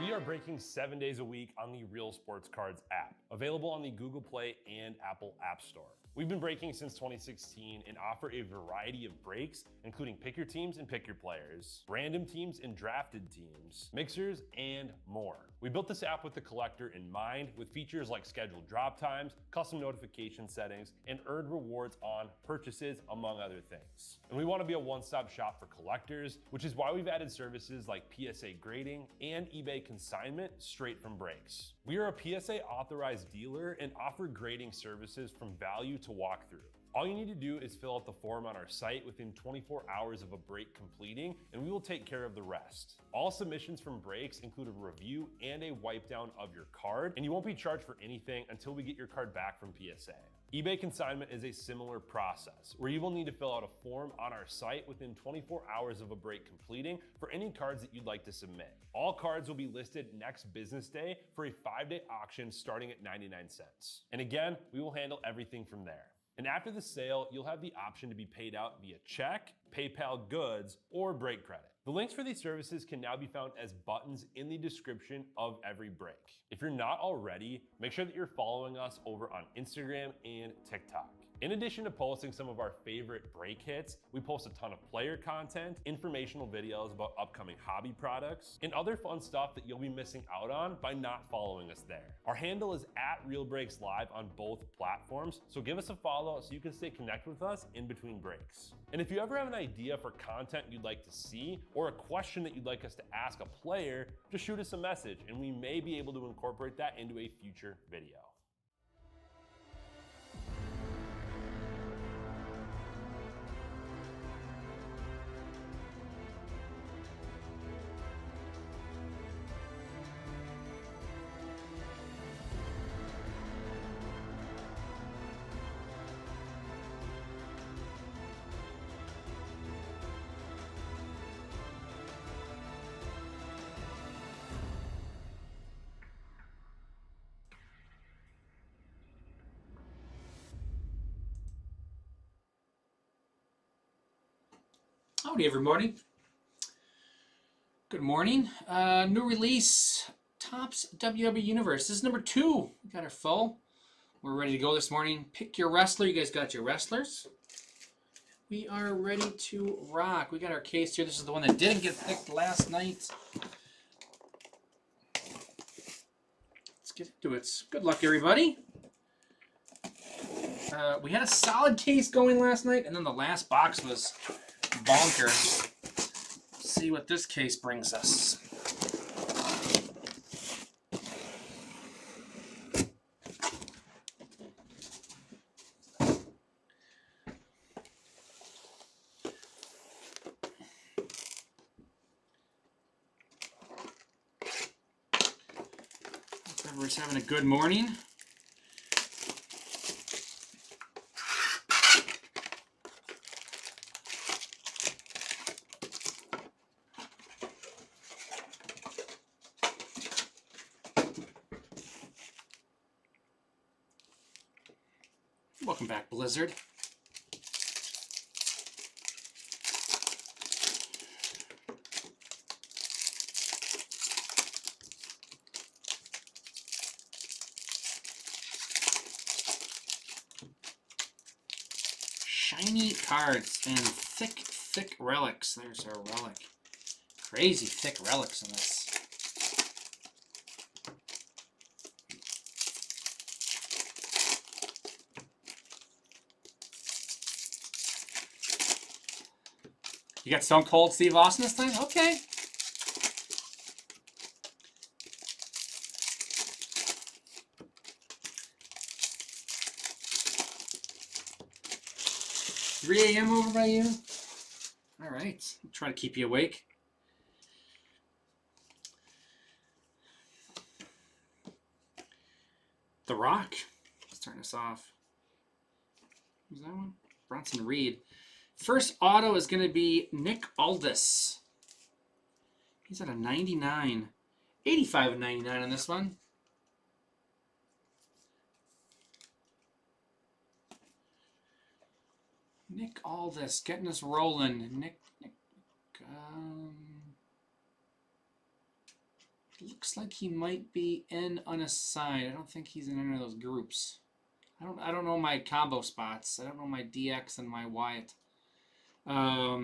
We are breaking 7 days a week on the Real Sports Cards app, available on the Google Play and Apple App Store. We've been breaking since 2016 and offer a variety of breaks, including pick your teams and pick your players, random teams and drafted teams, mixers, and more. We built this app with the collector in mind, with features like scheduled drop times, custom notification settings, and earned rewards on purchases, among other things. And we want to be a one-stop shop for collectors, which is why we've added services like PSA grading and eBay consignment straight from breaks. We are a PSA authorized dealer and offer grading services from value to walkthrough. All you need to do is fill out the form on our site within 24 hours of a break completing, and we will take care of the rest. All submissions from breaks include a review and a wipe down of your card, and you won't be charged for anything until we get your card back from PSA. eBay consignment is a similar process, where you will need to fill out a form on our site within 24 hours of a break completing for any cards that you'd like to submit. All cards will be listed next business day for a 5-day auction starting at 99 cents. And again, we will handle everything from there. And after the sale, you'll have the option to be paid out via check, PayPal goods, or break credit. The links for these services can now be found as buttons in the description of every break. If you're not already, make sure that you're following us over on Instagram and TikTok. In addition to posting some of our favorite break hits, we post a ton of player content, informational videos about upcoming hobby products, and other fun stuff that you'll be missing out on by not following us there. Our handle is @RealBreaksLive on both platforms, so give us a follow so you can stay connected with us in between breaks. And if you ever have an idea for content you'd like to see, or a question that you'd like us to ask a player, just shoot us a message and we may be able to incorporate that into a future video. Howdy, everybody. Good morning. New release, Topps WWE Universe. This is number 2. We got our full. We're ready to go this morning. Pick your wrestler. You guys got your wrestlers. We are ready to rock. We got our case here. This is the one that didn't get picked last night. Let's get into it. Good luck, everybody. We had a solid case going last night, and then the last box was bonkers. Let's see what this case brings us. Hope everyone's having a good morning. Welcome back, Blizzard. Shiny cards and thick relics. There's our relic. Crazy thick relics in this. You got Stone Cold Steve Austin this time? Okay. $3 a.m. over by you? All right. I'll try to keep you awake. The Rock. Starting us off. Who's that one? Bronson Reed. First auto is going to be Nick Aldis. He's at a 99. 85 of 99 on this one. Nick Aldis getting us rolling. Nick Looks like he might be in unassigned. I don't think he's in any of those groups. I don't know my combo spots. I don't know my DX and my Wyatt. But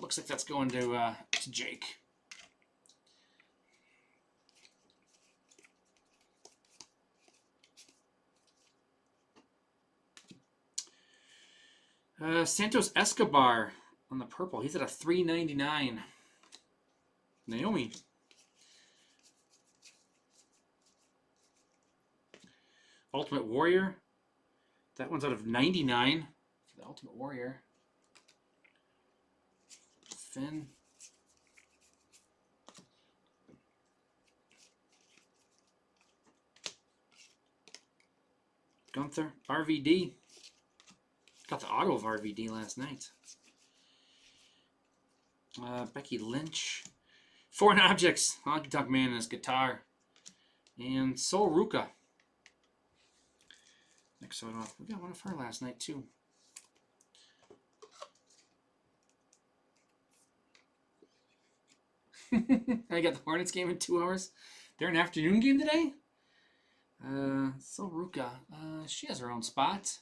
looks like that's going to Jake. Santos Escobar on the purple. He's at a $3.99. Naomi. Ultimate Warrior. That one's out of 99 for the Ultimate Warrior. Finn. Gunther. RVD. Got the auto of RVD last night. Becky Lynch. Foreign Objects. Honky Tonk Man and his guitar. And Sol Ruka. Next photo off. We got one of her last night too. I got the Hornets game in 2 hours. They're an afternoon game today? Sol Ruka. She has her own spot.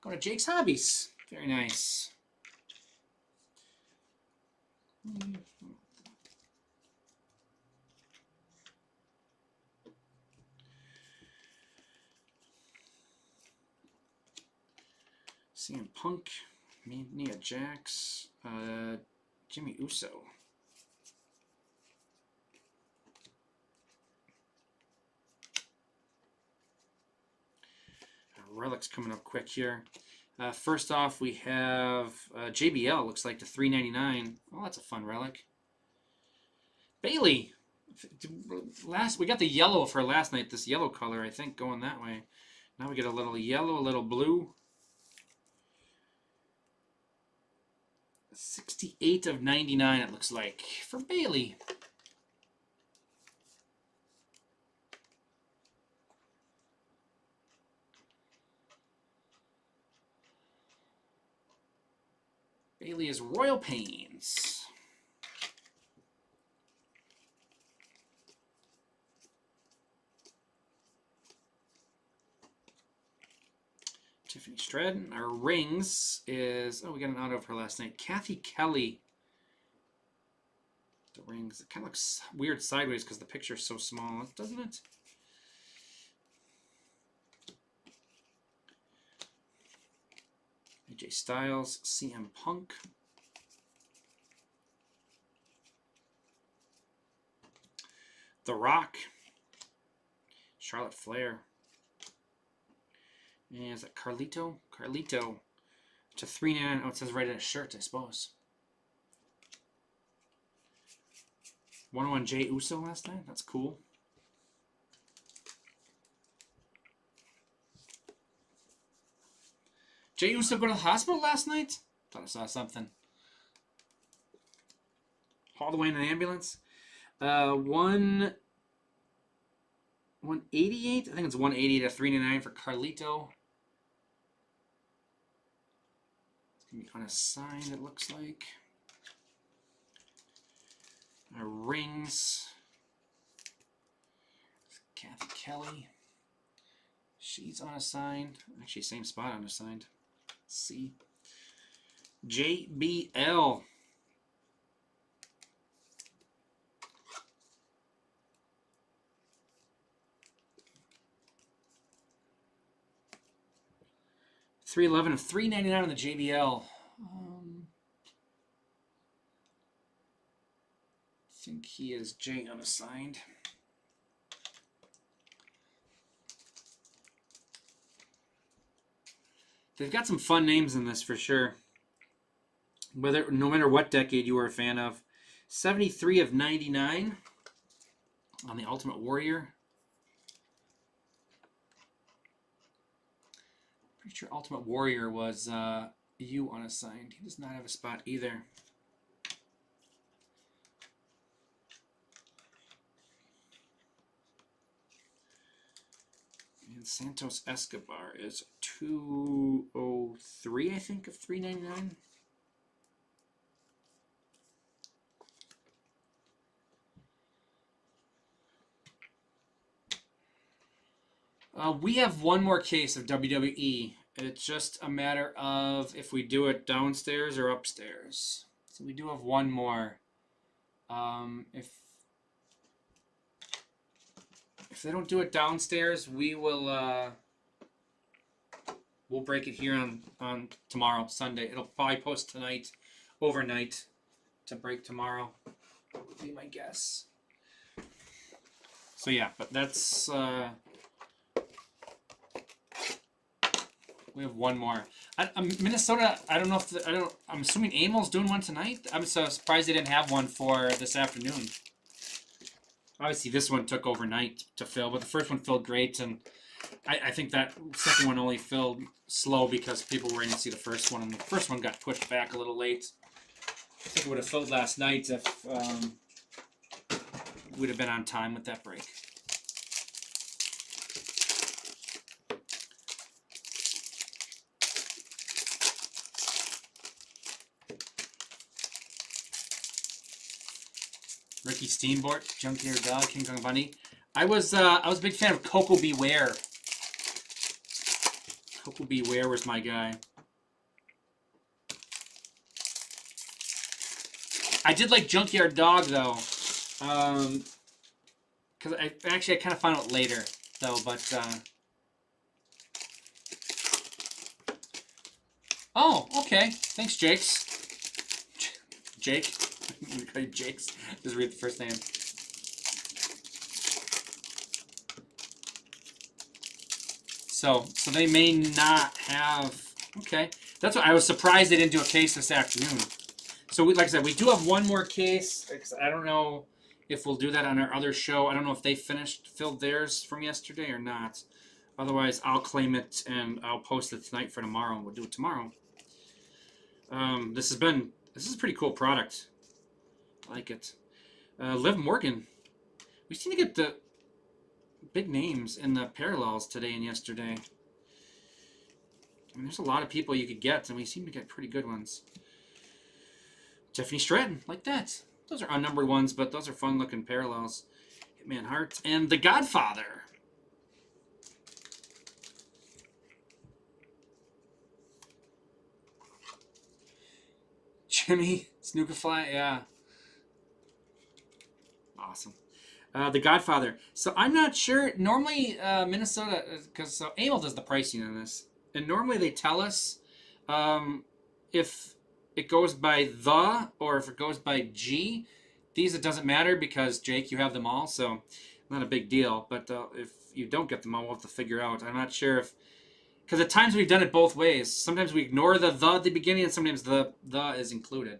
Go to Jake's Hobbies. Very nice. CM Punk, Nia Jax, Jimmy Uso. Relics coming up quick here. First off, we have JBL. Looks like the $3.99. Oh, that's a fun relic. Bailey. We got the yellow of her last night. This yellow color, I think, going that way. Now we get a little yellow, a little blue. 68 of 99, it looks like, for Bailey. Bailey is Royal Pains. Tiffany Stratton. Our rings is, we got an auto of her last night. Kathy Kelly. The rings. It kind of looks weird sideways because the picture is so small, doesn't it? AJ Styles, CM Punk. The Rock. Charlotte Flair. And is that Carlito? Carlito. To $3.99. Oh, it says right in a shirt, I suppose. 101 Jey Uso last night. That's cool. Jey Uso go to the hospital last night? Thought I saw something. Hauled away in an ambulance. 188. I think it's 180 to $3.99 for Carlito. It's gonna be unassigned, it looks like. Our rings. Kathy Kelly. She's unassigned. Actually, same spot unassigned. Let's see. JBL. $3.11 of $3.99 on the JBL. I think he is J unassigned. They've got some fun names in this for sure. No matter what decade you were a fan of. 73 of 99 on the Ultimate Warrior. Pretty sure Ultimate Warrior was U unassigned. He does not have a spot either. And Santos Escobar is 203, I think, of $3.99. We have one more case of WWE. It's just a matter of if we do it downstairs or upstairs. So we do have one more. If they don't do it downstairs, we will we'll break it here on tomorrow, Sunday. It'll probably post tonight, overnight, to break tomorrow. Would be my guess. So yeah, but that's we have one more. Minnesota. I don't know if I'm assuming Amel's doing one tonight. I'm so surprised they didn't have one for this afternoon. Obviously, this one took overnight to fill, but the first one filled great, and I think that second one only filled slow because people were waiting to see the first one, and the first one got pushed back a little late. I think it would have filled last night if we'd have been on time with that break. Ricky Steamboat, Junkyard Dog, King Kong Bunny. I was a big fan of Coco Beware. Coco Beware was my guy. I did like Junkyard Dog though, because I kind of found out later though. But oh, okay. Thanks, Jakes. Jake. I'm gonna call you Jakes. Just read the first name. So they may not have. Okay, that's what I was surprised they didn't do a case this afternoon. So like I said, we do have one more case. I don't know if we'll do that on our other show. I don't know if they filled theirs from yesterday or not. Otherwise, I'll claim it and I'll post it tonight for tomorrow, and we'll do it tomorrow. This is a pretty cool product. I like it. Liv Morgan. We seem to get the big names in the parallels today and yesterday. I mean, there's a lot of people you could get, and we seem to get pretty good ones. Tiffany Stratton, like that. Those are unnumbered ones, but those are fun-looking parallels. Hitman Hart and The Godfather. Jimmy Snookafly, yeah. Awesome. The Godfather. So I'm not sure. Normally, Minnesota, because Amel does the pricing on this, and normally they tell us if it goes by the or if it goes by G. These it doesn't matter because Jake, you have them all, so not a big deal. But if you don't get them all, we'll have to figure out. I'm not sure if, because at times we've done it both ways. Sometimes we ignore the at the beginning, and sometimes the is included.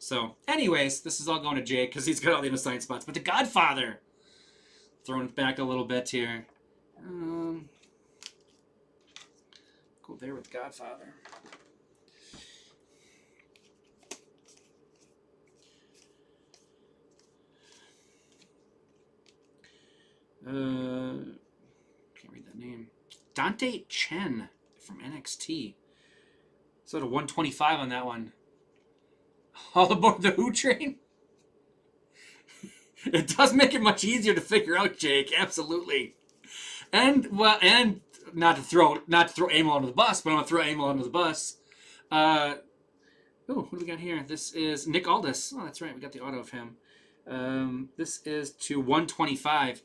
So, anyways, this is all going to Jake because he's got all the unassigned spots. But The Godfather, throwing it back a little bit here. Go there with Godfather. Can't read that name. Dante Chen from NXT. So at a 125 on that one. All aboard the Who train? It does make it much easier to figure out, Jake. Absolutely. And not to throw Amel under the bus, but I'm gonna throw Amel under the bus. What do we got here? This is Nick Aldis. Oh, that's right. We got the auto of him. This is to 125.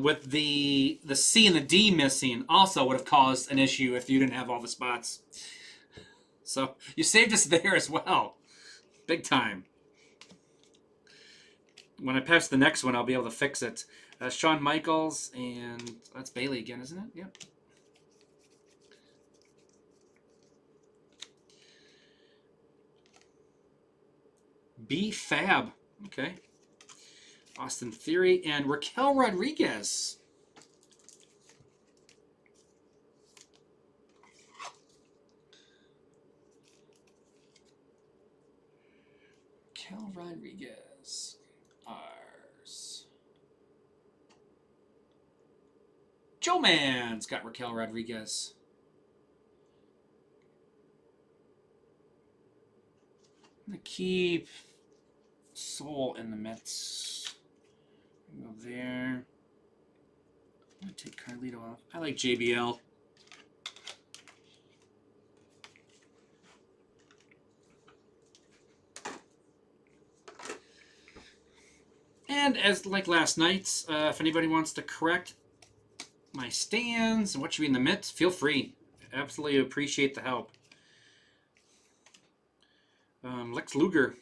With the C and the D missing, also would have caused an issue if you didn't have all the spots. So you saved us there as well. Big time. When I pass the next one, I'll be able to fix it. Shawn Michaels, and that's Bailey again, isn't it? Yep. B-Fab. Okay. Austin Theory and Raquel Rodriguez. Raquel Rodriguez. Ours. Joe Man's got Raquel Rodriguez. I'm going to keep Soul in the midst. Go there. I'm going to take Carlito off. I like JBL. And as like last night's, if anybody wants to correct my stands and what should be in the mitts, feel free. Absolutely appreciate the help. Lex Luger.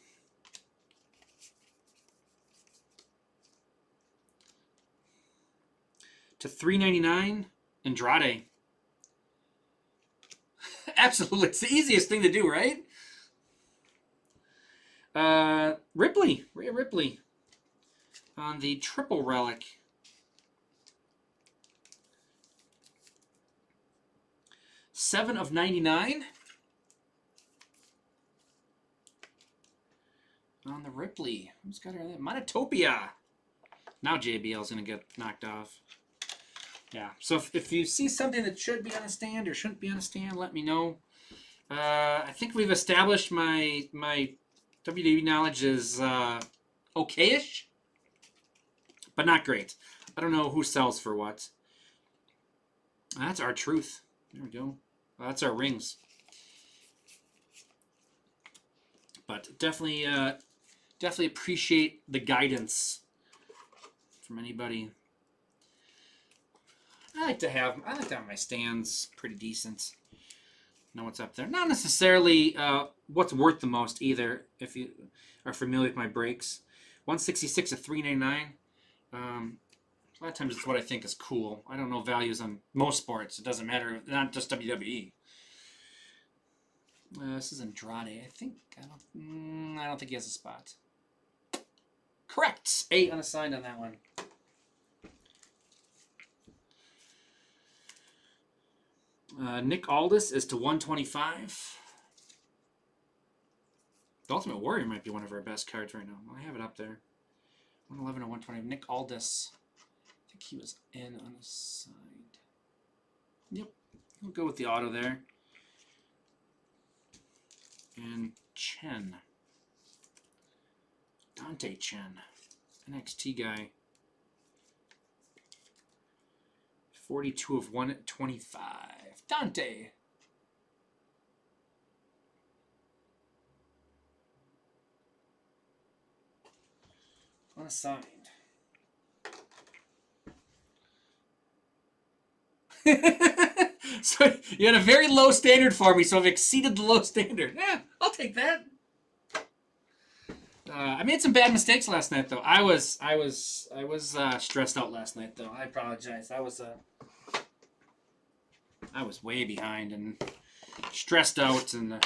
To $3.99, Andrade. Absolutely, it's the easiest thing to do, right? Ripley, Rhea Ripley, on the triple relic. $7/99 on the Ripley. Who's got her? Monotopia. Now JBL is gonna get knocked off. Yeah. So if you see something that should be on a stand or shouldn't be on a stand, let me know. I think we've established my WWE knowledge is okay-ish, but not great. I don't know who sells for what. That's our truth. There we go. Well, that's our rings. But definitely appreciate the guidance from anybody. I like to have my stands pretty decent. Know what's up there. Not necessarily what's worth the most either, if you are familiar with my breaks. 166 at $3.99. A lot of times it's what I think is cool. I don't know values on most sports. It doesn't matter. Not just WWE. This is Andrade. I don't think he has a spot. Correct. 8 unassigned on that one. Nick Aldis is to 125. The Ultimate Warrior might be one of our best cards right now. I have it up there. 111 to 120. Nick Aldis. I think he was in unassigned. Yep. We'll go with the auto there. And Chen. Dante Chen. NXT guy. 42 of 125. Dante. Unassigned. So you had a very low standard for me, so I've exceeded the low standard. Yeah, I'll take that. I made some bad mistakes last night, though. I was stressed out last night, though. I apologize. I was way behind and stressed out, and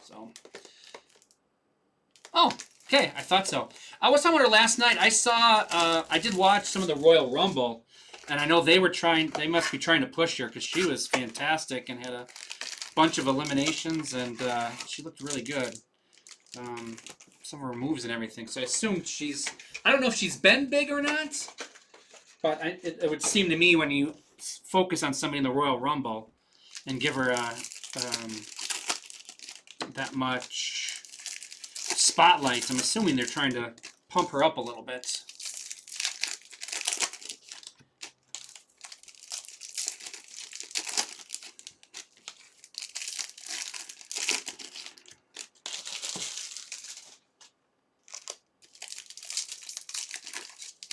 so. Oh, okay. I thought so. I was talking to her last night. I saw. I did watch some of the Royal Rumble, and I know they were trying. They must be trying to push her because she was fantastic and had a bunch of eliminations, and she looked really good. Some of her moves and everything. So I assumed she's. I don't know if she's been big or not, but it would seem to me when you focus on somebody in the Royal Rumble and give her that much spotlight, I'm assuming they're trying to pump her up a little bit.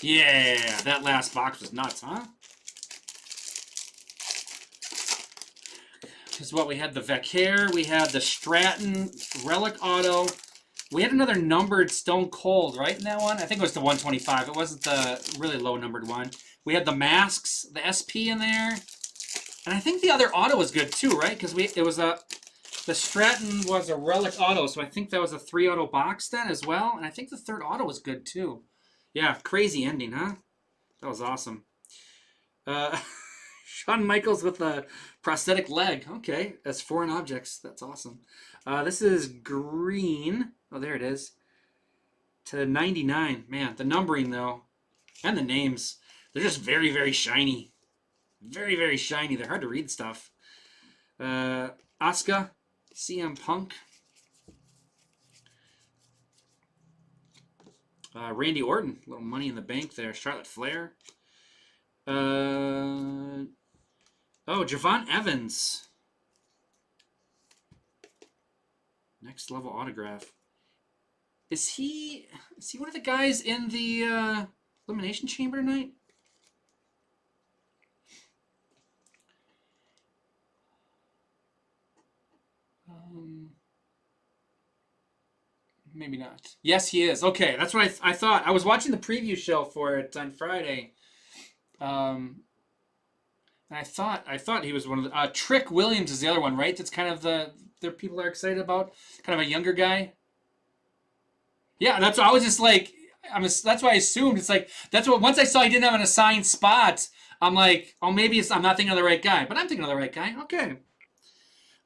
Yeah, that last box was nuts, huh? Because what we had the Vecchare, we had the Stratton Relic Auto, we had another numbered Stone Cold, right, in that one? I think it was the 125. It wasn't the really low numbered one. We had the masks, the SP in there, and I think the other auto was good too, right? Because the Stratton was a Relic Auto, so I think that was a 3 auto box then as well, and I think the third auto was good too. Yeah, crazy ending, huh? That was awesome. Shawn Michaels with a prosthetic leg. Okay, that's foreign objects. That's awesome. This is green. Oh, there it is. To 99. Man, the numbering, though, and the names, they're just very, very shiny. Very, very shiny. They're hard to read stuff. Asuka, CM Punk. Randy Orton, a little money in the bank there. Charlotte Flair. Oh, Javon Evans. Next level autograph. Is he one of the guys in the Elimination Chamber tonight? Maybe not. Yes, he is. Okay, that's what I thought. I was watching the preview show for it on Friday. And I thought he was one of the Trick Williams is the other one, right? That's kind of the people are excited about. Kind of a younger guy. Yeah, that's what I was just like. That's why I assumed it's like that's what. Once I saw he didn't have an assigned spot, I'm like, oh, maybe I'm not thinking of the right guy, but I'm thinking of the right guy. Okay.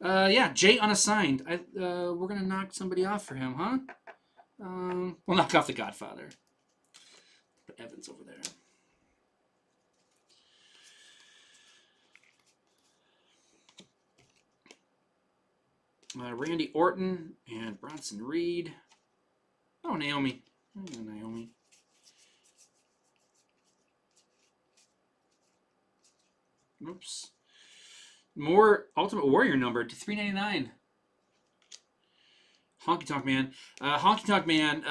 Yeah, Jay unassigned. We're gonna knock somebody off for him, huh? We'll knock off the Godfather. Put Evans over there. Randy Orton and Bronson Reed. Oh, Naomi. Oh, Naomi. Oops. More Ultimate Warrior number to 399. Honky Tonk Man. Honky Tonk Man,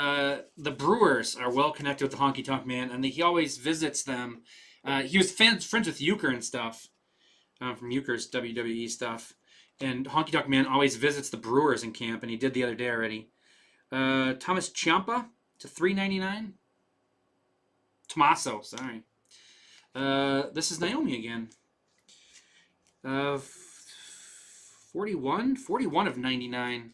the Brewers are well connected with the Honky Tonk Man, and he always visits them. He was friends with Euchre and stuff, from Euchre's WWE stuff. And Honky Tonk Man always visits the Brewers in camp, and he did the other day already. Thomas Ciampa to $3.99. Tommaso, sorry. This is Naomi again. 41 of 99.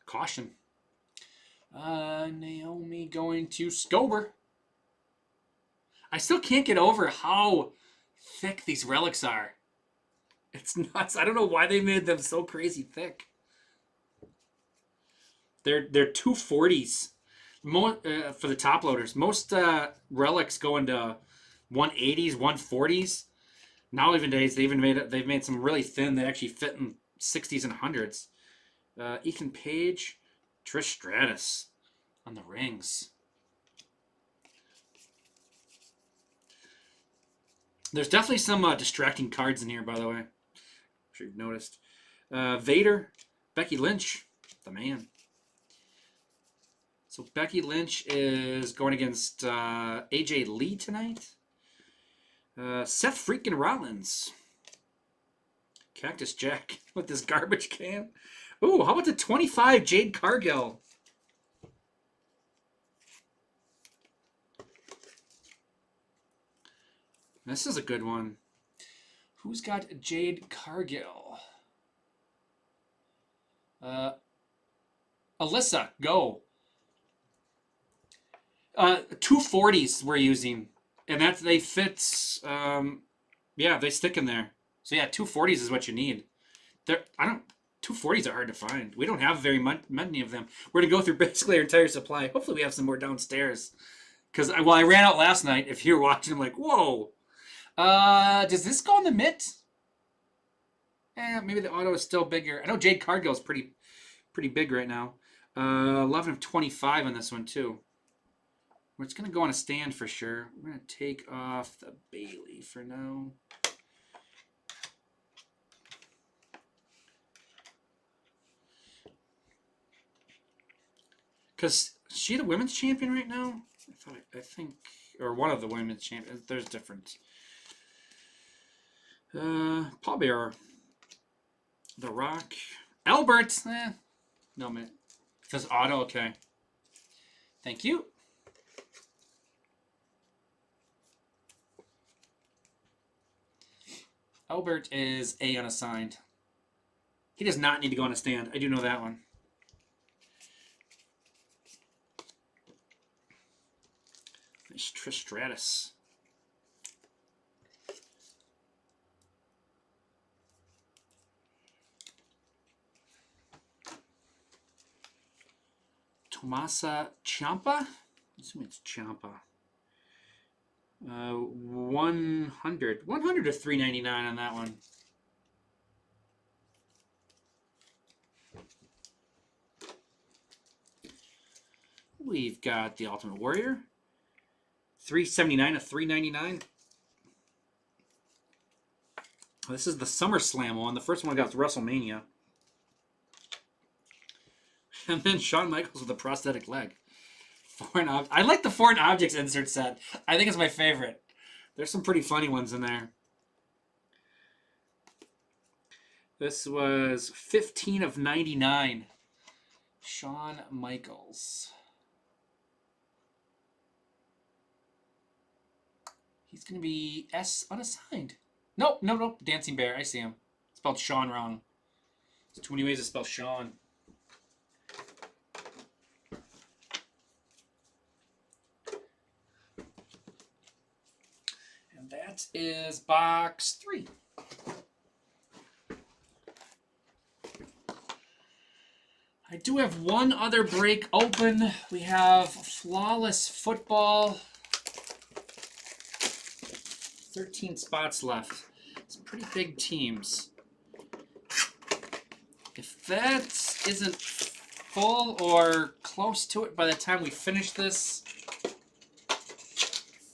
Caution. Naomi going to Scober. I still can't get over how thick these relics are. It's nuts. I don't know why they made them so crazy thick. They're 240s for the top loaders. Most relics go into 180s, 140s. Now even days they've made some really thin that actually fit in 60s and 100s. Ethan Page, Trish Stratus on the rings. There's definitely some distracting cards in here, by the way. I'm sure you've noticed. Vader, Becky Lynch, the man. So Becky Lynch is going against AJ Lee tonight. Seth freaking Rollins. Cactus Jack with this garbage can. Ooh, how about the 25 Jade Cargill? This is a good one. Who's got Jade Cargill? Alyssa, go. 240s we're using, and they fit. Yeah, they stick in there. So yeah, 240s is what you need. 240s are hard to find. We don't have very many of them. We're gonna go through basically our entire supply. Hopefully, we have some more downstairs. Because I ran out last night. If you were watching, I'm like, whoa. Does this go in the mitt? Maybe the auto is still bigger. I know Jade Cargill is pretty big right now. 11 of 25 on this one too. It's going to go on a stand for sure. We're going to take off the Bailey for now. Because is she the women's champion right now? I think, or one of the women's champions. There's different. Paul Bearer. The Rock. Albert. No, man. It says auto. Okay. Thank you. Albert is A unassigned. He does not need to go on a stand. I do know that one. Nice Trish Stratus. Tomasa Ciampa? I assume it's Ciampa. 100 to 399 on that one. We've got the Ultimate Warrior. 379 of 399. This is the SummerSlam one. The first one got WrestleMania. And then Shawn Michaels with a prosthetic leg. I like the foreign objects insert set. I think it's my favorite. There's some pretty funny ones in there. This was 15 of 99. Shawn Michaels. He's going to be S unassigned. Nope. Dancing Bear. I see him. Spelled Sean wrong. There's too many ways to spell Sean. And that is box 3. I do have one other break open. We have Flawless Football. 13 spots left. It's pretty big teams. If that isn't full or close to it by the time we finish this, I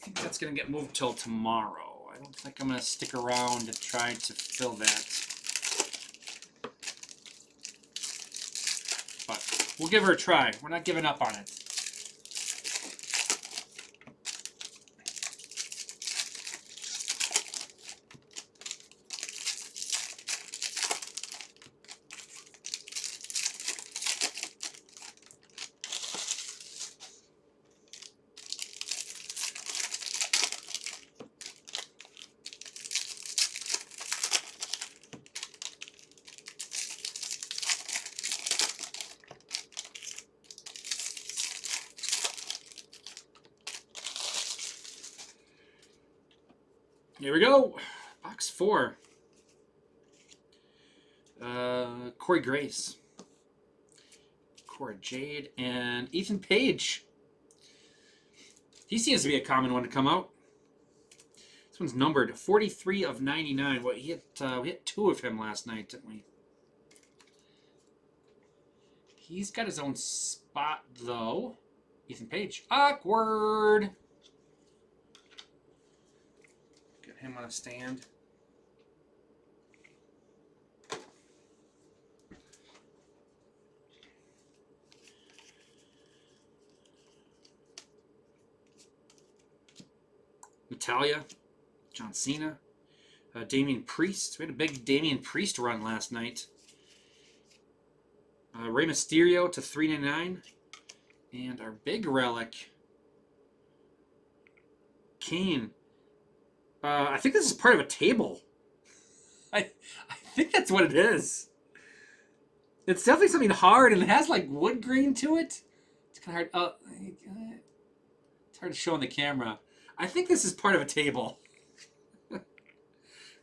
think that's going to get moved till tomorrow. I don't think I'm going to stick around to try to fill that. But we'll give her a try. We're not giving up on it. Here we go. Box 4. Corey Grace. Cora Jade and Ethan Page. He seems to be a common one to come out. This one's numbered 43 of 99. What, we hit 2 of him last night, didn't we? He's got his own spot, though. Ethan Page. Awkward. Get him on a stand. Natalia, John Cena, Damian Priest. We had a big Damian Priest run last night. Rey Mysterio to 399. And our big relic, Kane. I think this is part of a table. I think that's what it is. It's definitely something hard, and it has like wood grain to it. It's kind of hard. It's hard to show on the camera. I think this is part of a table.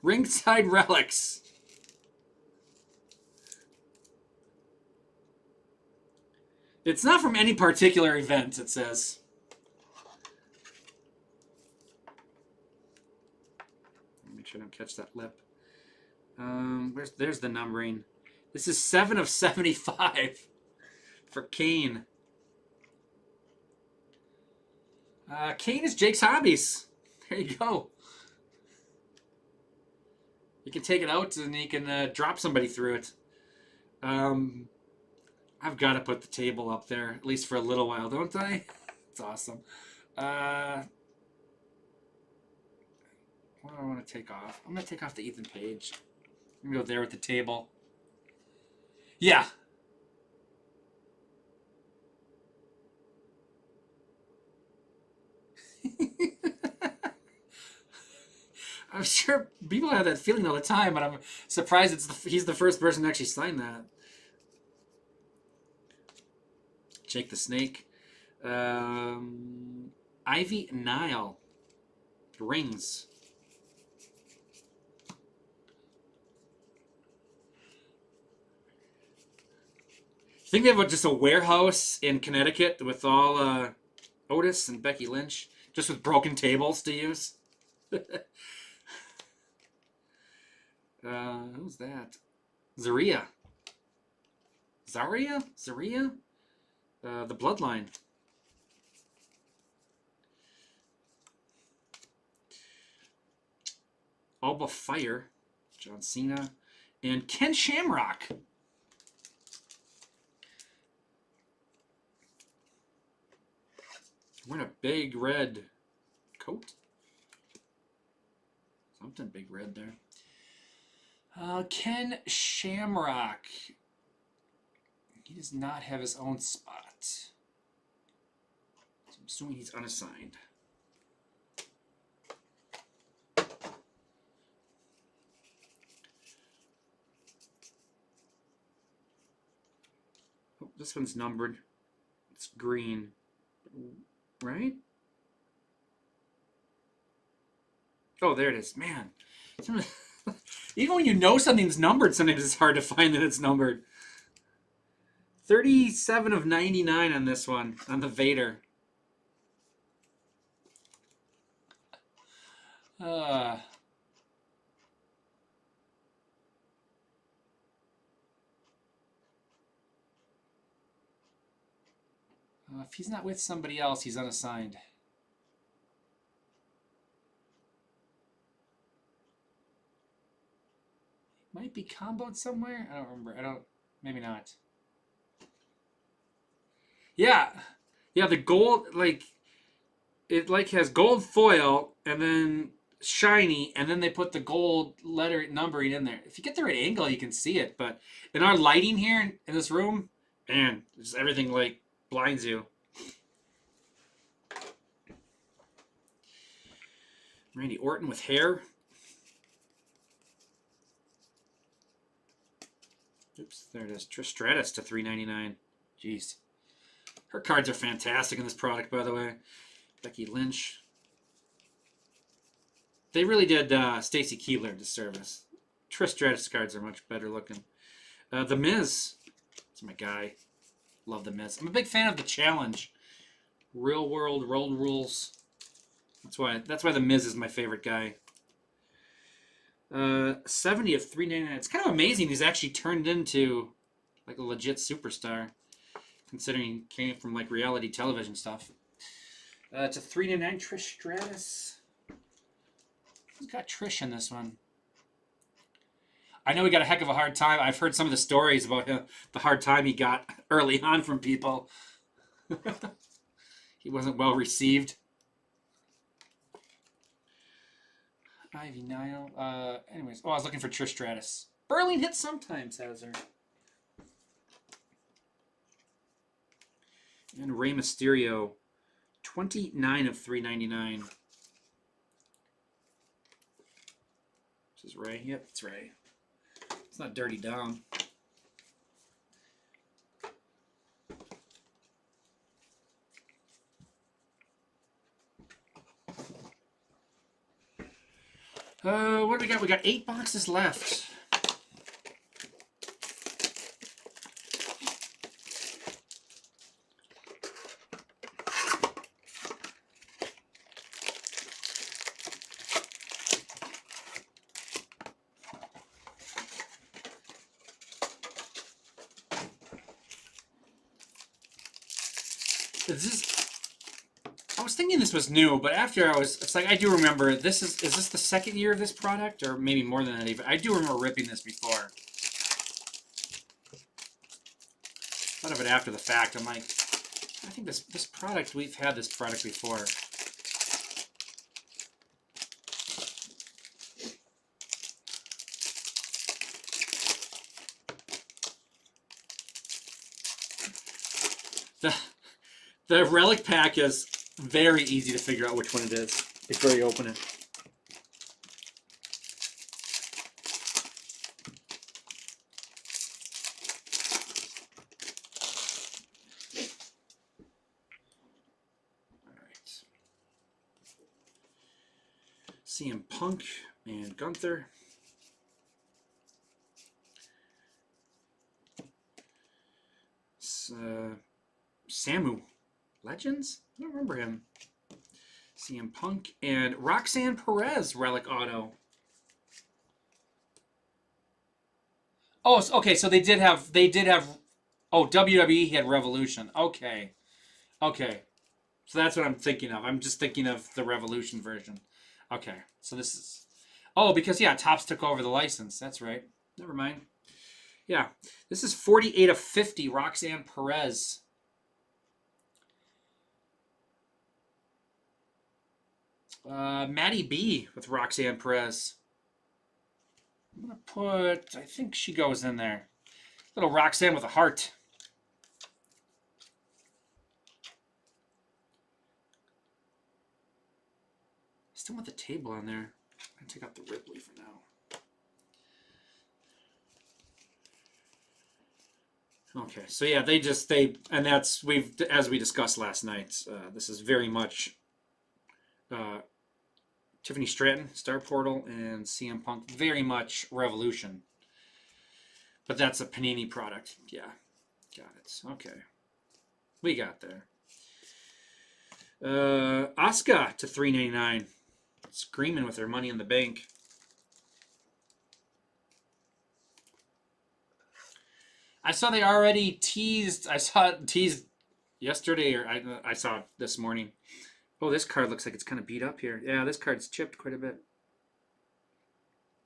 Ringside Relics. It's not from any particular event, it says. Make sure I don't catch that lip. There's the numbering. This is 7 of 75 for Kane. Kane is Jake's Hobbies. There you go. You can take it out and you can drop somebody through it. I've got to put the table up there, at least for a little while, don't I? It's awesome. What do I want to take off? I'm going to take off the Ethan Page. I'm going to go there with the table. Yeah. I'm sure people have that feeling all the time, but I'm surprised he's the first person to actually sign that. Jake the Snake. Ivy Nile. Rings. I think they have just a warehouse in Connecticut with all Otis and Becky Lynch, just with broken tables to use. Who's that? Zaria. The Bloodline. Alba Fire, John Cena, and Ken Shamrock. Wearing a big red coat. Something big red there. Ken Shamrock. He does not have his own spot. So I'm assuming he's unassigned. Oh, this one's numbered. It's green. Right? Oh, there it is. Man. Even when you know something's numbered, sometimes it's hard to find that it's numbered. 37 of 99 on this one, on the Vader. If he's not with somebody else, he's unassigned. Might be comboed somewhere. I don't remember. Maybe not. Yeah. Yeah, the gold, it has gold foil and then shiny, and then they put the gold letter numbering in there. If you get the right angle, you can see it, but in our lighting here in this room, man, just everything blinds you. Randy Orton with hair. Oops, there it is. Trish Stratus to $3.99. Jeez. Her cards are fantastic in this product, by the way. Becky Lynch. They really did Stacy Keibler a disservice. Trish Stratus cards are much better looking. The Miz. That's my guy. Love The Miz. I'm a big fan of the challenge. Real world, road rules. That's why The Miz is my favorite guy. 70 of $3.99. It's kind of amazing he's actually turned into a legit superstar, considering he came from reality television stuff. It's a $3.99. Trish Stratus. Who's got Trish in this one? I know he got a heck of a hard time. I've heard some of the stories about him, the hard time he got early on from people. He wasn't well received. Ivy Nile. Anyways, I was looking for Trish Stratus. Berlin Hit sometimes has her. And Rey Mysterio, 29 of $3.99. This is Rey. Yep, it's Rey. It's not dirty down. What do we got? We got 8 boxes left. I was thinking this was new, but after it's I do remember this is this the second year of this product, or maybe more than that even? I do remember ripping this before. Thought of it after the fact. I'm like, I think this product, we've had this product before. The relic pack is very easy to figure out which one it is before you open it. All right. CM Punk and Gunther. Samu. Legends? I don't remember him. CM Punk and Roxanne Perez relic auto. Oh, okay. So they did have. Oh, WWE had Revolution. Okay. So that's what I'm thinking of. I'm just thinking of the Revolution version. Okay. So this is. Oh, because, yeah, Topps took over the license. That's right. Never mind. Yeah. This is 48 of 50, Roxanne Perez. Maddie B with Roxanne Perez. I'm going to put, I think she goes in there. Little Roxanne with a heart. Still want the table on there. I'm going to take out the Ripley for now. Okay, so yeah, and that's, as we discussed last night, this is very much Tiffany Stratton, Star Portal, and CM Punk, very much Revolution. But that's a Panini product. Yeah, got it. Okay. We got there. Asuka to $3.99. Screaming with her Money in the Bank. I saw they already teased. I saw it teased yesterday, or I saw it this morning. Oh, this card looks like it's kind of beat up here. Yeah, this card's chipped quite a bit.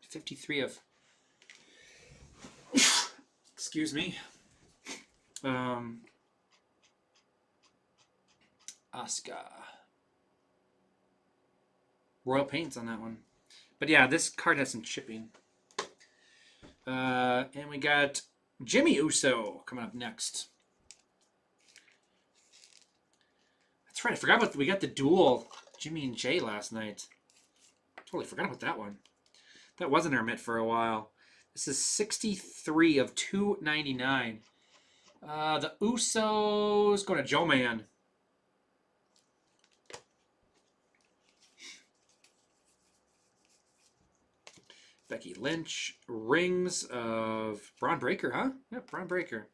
53 of. Excuse me. Asuka. Royal Paints on that one. But yeah, this card has some chipping. And we got Jimmy Uso coming up next. That's right. I forgot about we got the dual Jimmy and Jay last night. Totally forgot about that one. That wasn't our mitt for a while. This is 63 of 299. The Usos going to Joe Man. Becky Lynch. Rings of Braun Breaker, huh? Yep, Braun Breaker.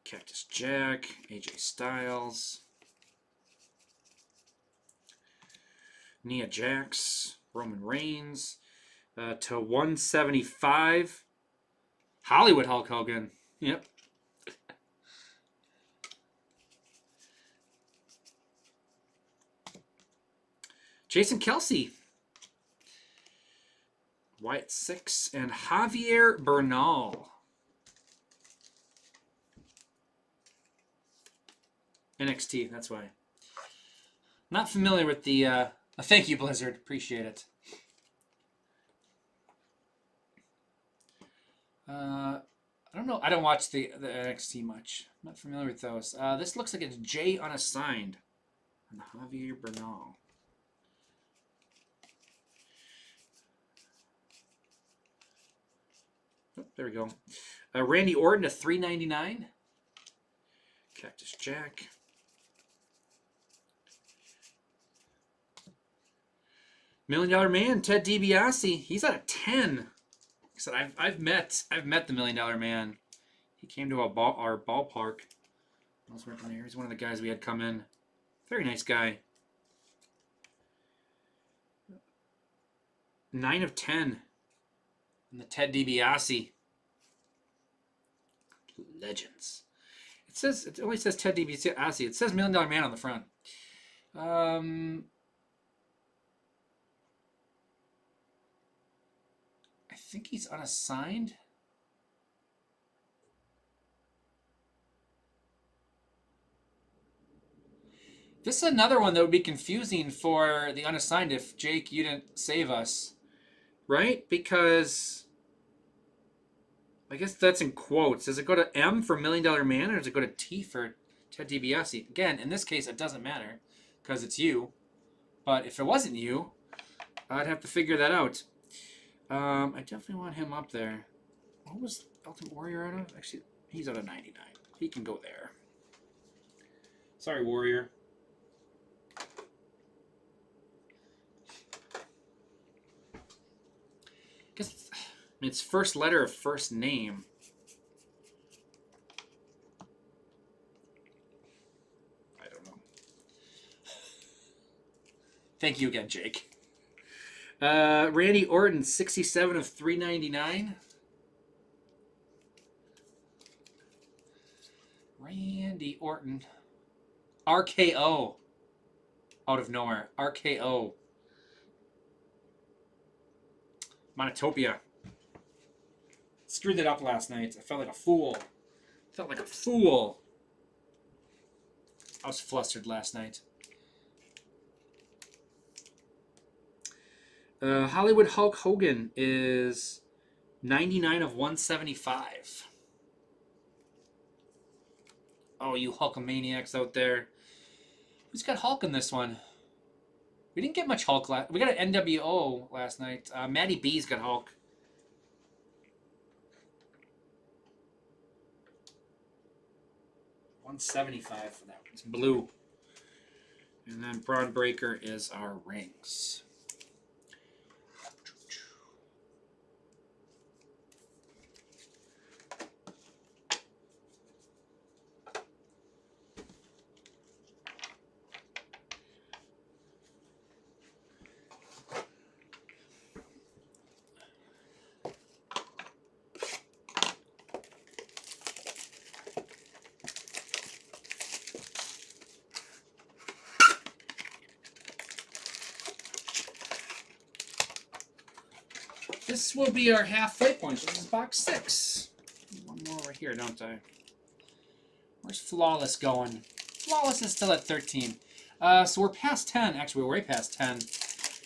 Cactus Jack. AJ Styles. Nia Jax. Roman Reigns. To 175. Hollywood Hulk Hogan. Yep. Jason Kelsey. Wyatt 6. And Javier Bernal. NXT, that's why. Not familiar with the... thank you, Blizzard. Appreciate it. I don't know. I don't watch the NXT much. I'm not familiar with those. This looks like it's Jay Unassigned. And Javier Bernal. Oh, there we go. Randy Orton to $3.99. Cactus Jack. $1 Million Man, Ted DiBiase. He's at a 10. Like I said, I've met the $1 Million Man. He came to our ballpark. I was working there. He's one of the guys we had come in. Very nice guy. 9 of 10. And the Ted DiBiase. Legends. It only says Ted DiBiase. It says $1 Million Man on the front. I think he's unassigned. This is another one that would be confusing for the unassigned if, Jake, you didn't save us. Right? Because I guess that's in quotes. Does it go to M for $1 Million Man or does it go to T for Ted DiBiase? Again, in this case, it doesn't matter because it's you. But if it wasn't you, I'd have to figure that out. I definitely want him up there. What was Ultimate Warrior out of? Actually, he's out of 99. He can go there. Sorry, Warrior. Guess it's first letter of first name. I don't know. Thank you again, Jake. Randy Orton, 67 of 399. Randy Orton. RKO. Out of nowhere. RKO. Monotopia. Screwed it up last night. I felt like a fool. I was flustered last night. Hollywood Hulk Hogan is 99 of 175. Oh, you Hulkamaniacs out there. Who's got Hulk in this one? We didn't get much Hulk last. We got an NWO last night. Matty B's got Hulk. $175 for that. It's blue. And then Braun Breaker is our rings. This will be our halfway point. This is box 6. One more over here, don't I? Where's Flawless going? Flawless is still at 13. So we're past 10. Actually, we're way past 10.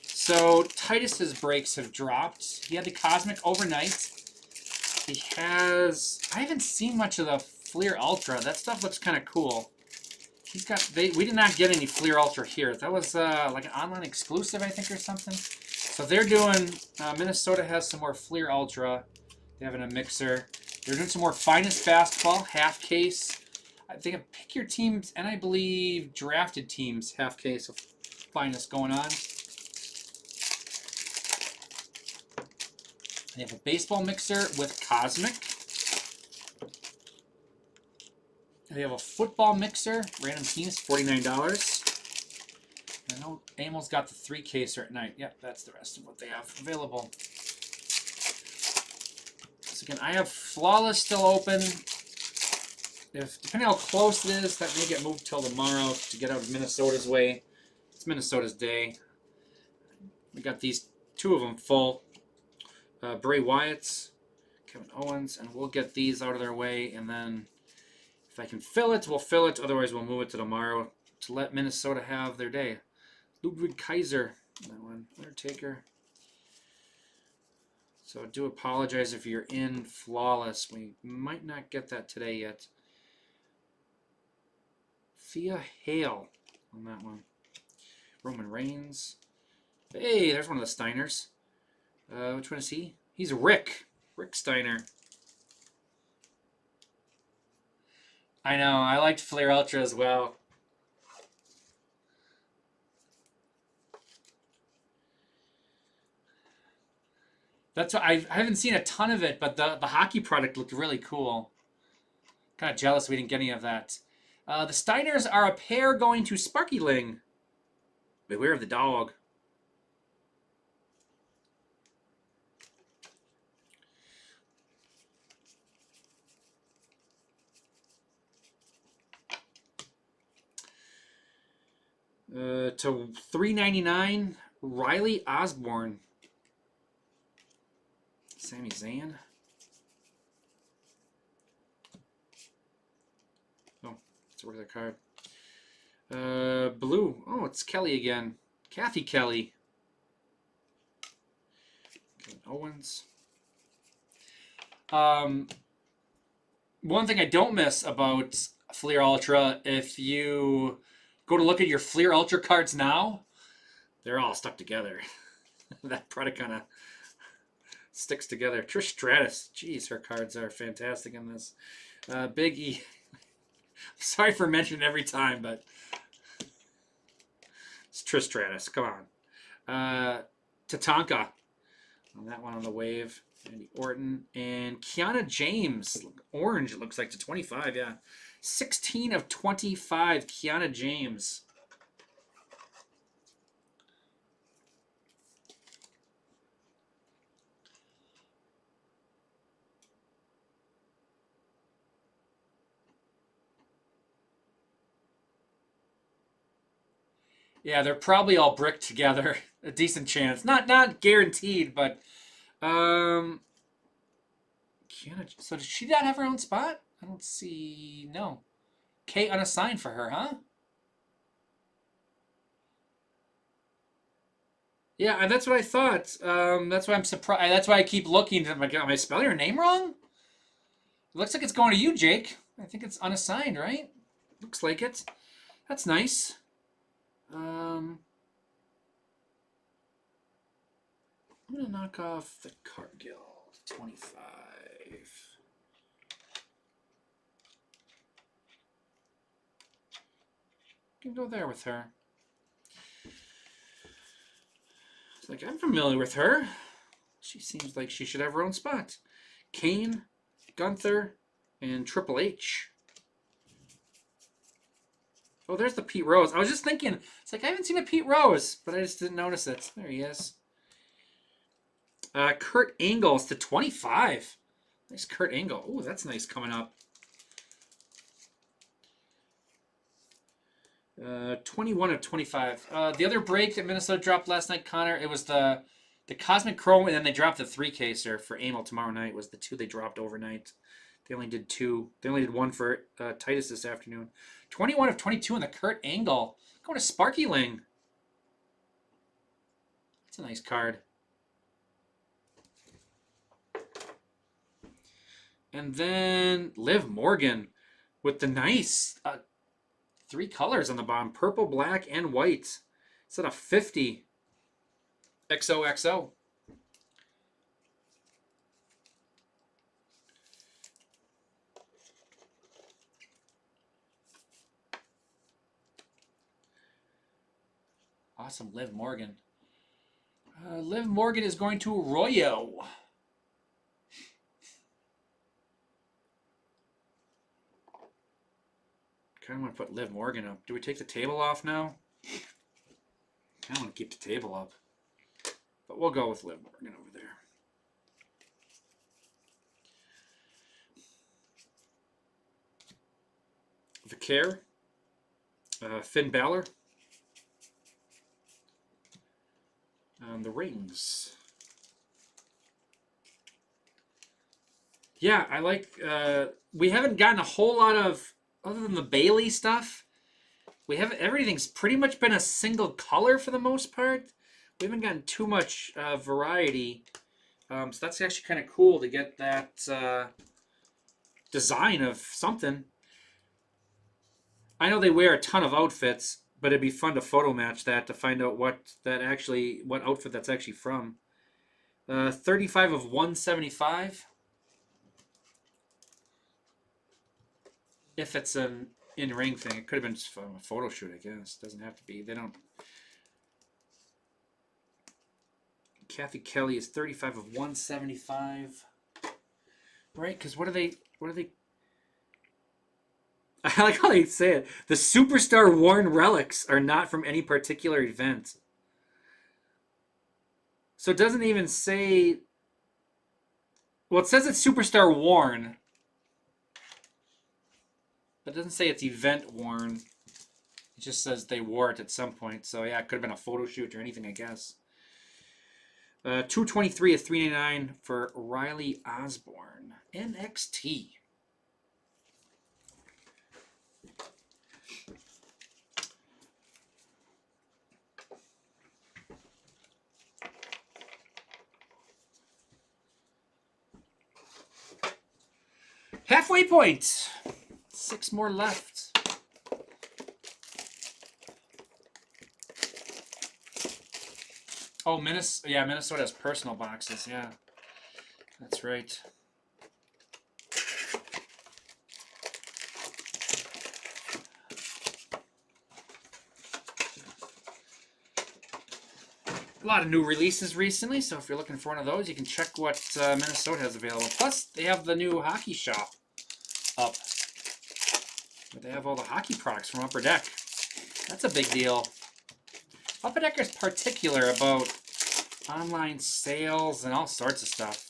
So Titus's breaks have dropped. He had the Cosmic overnight. He has... I haven't seen much of the Fleer Ultra. That stuff looks kind of cool. He's got... we did not get any Fleer Ultra here. That was like an online exclusive, I think, or something. So they're doing, Minnesota has some more Fleer Ultra. They have in a mixer. They're doing some more Finest Basketball, half case. I think of Pick Your Teams, and I believe Drafted Teams, half case of Finest going on. They have a baseball mixer with Cosmic. They have a football mixer, random teams, $49. I know Amel's got the 3-caser at night. Yep, that's the rest of what they have available. So again, I have Flawless still open. Depending how close it is, that may get moved till tomorrow to get out of Minnesota's way. It's Minnesota's day. We got these 2 of them full. Bray Wyatt's, Kevin Owens, and we'll get these out of their way, and then if I can fill it, we'll fill it. Otherwise, we'll move it to tomorrow to let Minnesota have their day. Ludwig Kaiser, that one, Undertaker. So I do apologize if you're in Flawless. We might not get that today yet. Thea Hale on that one. Roman Reigns. Hey, there's one of the Steiners. Which one is he? He's Rick. Rick Steiner. I know, I liked Fleer Ultra as well. That's what I haven't seen a ton of it, but the hockey product looked really cool. Kind of jealous we didn't get any of that. The Steiners are a pair going to Sparkyling. Beware of the dog. To $3.99, Riley Osborne. Sami Zayn. Oh, let's work that card. Blue. Oh, it's Kelly again. Kathy Kelly. Kevin Owens. One thing I don't miss about Fleer Ultra, if you go to look at your Fleer Ultra cards now, they're all stuck together. That product kind of sticks together. Trish Stratus. Jeez, her cards are fantastic in this. Big E. Sorry for mentioning it every time, but it's Trish Stratus. Come on. Tatanka. On that one on the wave. Randy Orton. And Kiana James. Orange, it looks like, to 25, yeah. 16 of 25, Kiana James. Yeah, they're probably all bricked together. A decent chance. Not guaranteed, but so does she not have her own spot? I don't see. No. K unassigned for her, huh? Yeah, and that's what I thought. That's why I'm surprised. That's why I keep looking. Am I spelling her name wrong? It looks like it's going to you, Jake. I think it's unassigned, right? Looks like it. That's nice. I'm gonna knock off the Cargill 25. Can go there with her. It's like I'm familiar with her. She seems like she should have her own spot. Kane, Gunther, and Triple H. Oh, there's the Pete Rose. I was just thinking, it's like I haven't seen a Pete Rose, but I just didn't notice it. There he is. Kurt Angle's to 25. Nice Kurt Angle. Oh, that's nice coming up. 21 of 25. The other break that Minnesota dropped last night, Connor, it was the Cosmic Chrome, and then they dropped the 3-caser for Amel tomorrow night. Was the 2 they dropped overnight. They only did 2. They only did 1 for Titus this afternoon. 21 of 22 in the Kurt Angle. Going to Sparky Ling. That's a nice card. And then Liv Morgan with the nice 3 colors on the bottom. Purple, black, and white. It's at a 50. XOXO. Awesome, Liv Morgan. Liv Morgan is going to Royo. Kind of want to put Liv Morgan up. Do we take the table off now? I want to keep the table up. But we'll go with Liv Morgan over there. Vicaire. Finn Balor. The rings. Yeah, I like... we haven't gotten a whole lot of... Other than the Bailey stuff, we have everything's pretty much been a single color for the most part. We haven't gotten too much variety. So that's actually kind of cool to get that design of something. I know they wear a ton of outfits, but it'd be fun to photo match that to find out what outfit that's actually from. 35 of 175. If it's an in-ring thing, it could have been just from a photo shoot, I guess. Doesn't have to be. They don't. Kathy Kelly is 35 of 175. Right? Because what are they? I like how they say it. The Superstar worn relics are not from any particular event. So it doesn't even say. Well, it says it's Superstar worn. But it doesn't say it's event worn. It just says they wore it at some point. So yeah, it could have been a photo shoot or anything, I guess. 223 of 399 for Riley Osborne. NXT. Halfway point. 6 more left. Oh, Minnesota has personal boxes. Yeah, that's right. A lot of new releases recently, so if you're looking for one of those, you can check what Minnesota has available. Plus, they have the new hockey shop up. But they have all the hockey products from Upper Deck. That's a big deal. Upper Deck is particular about online sales and all sorts of stuff.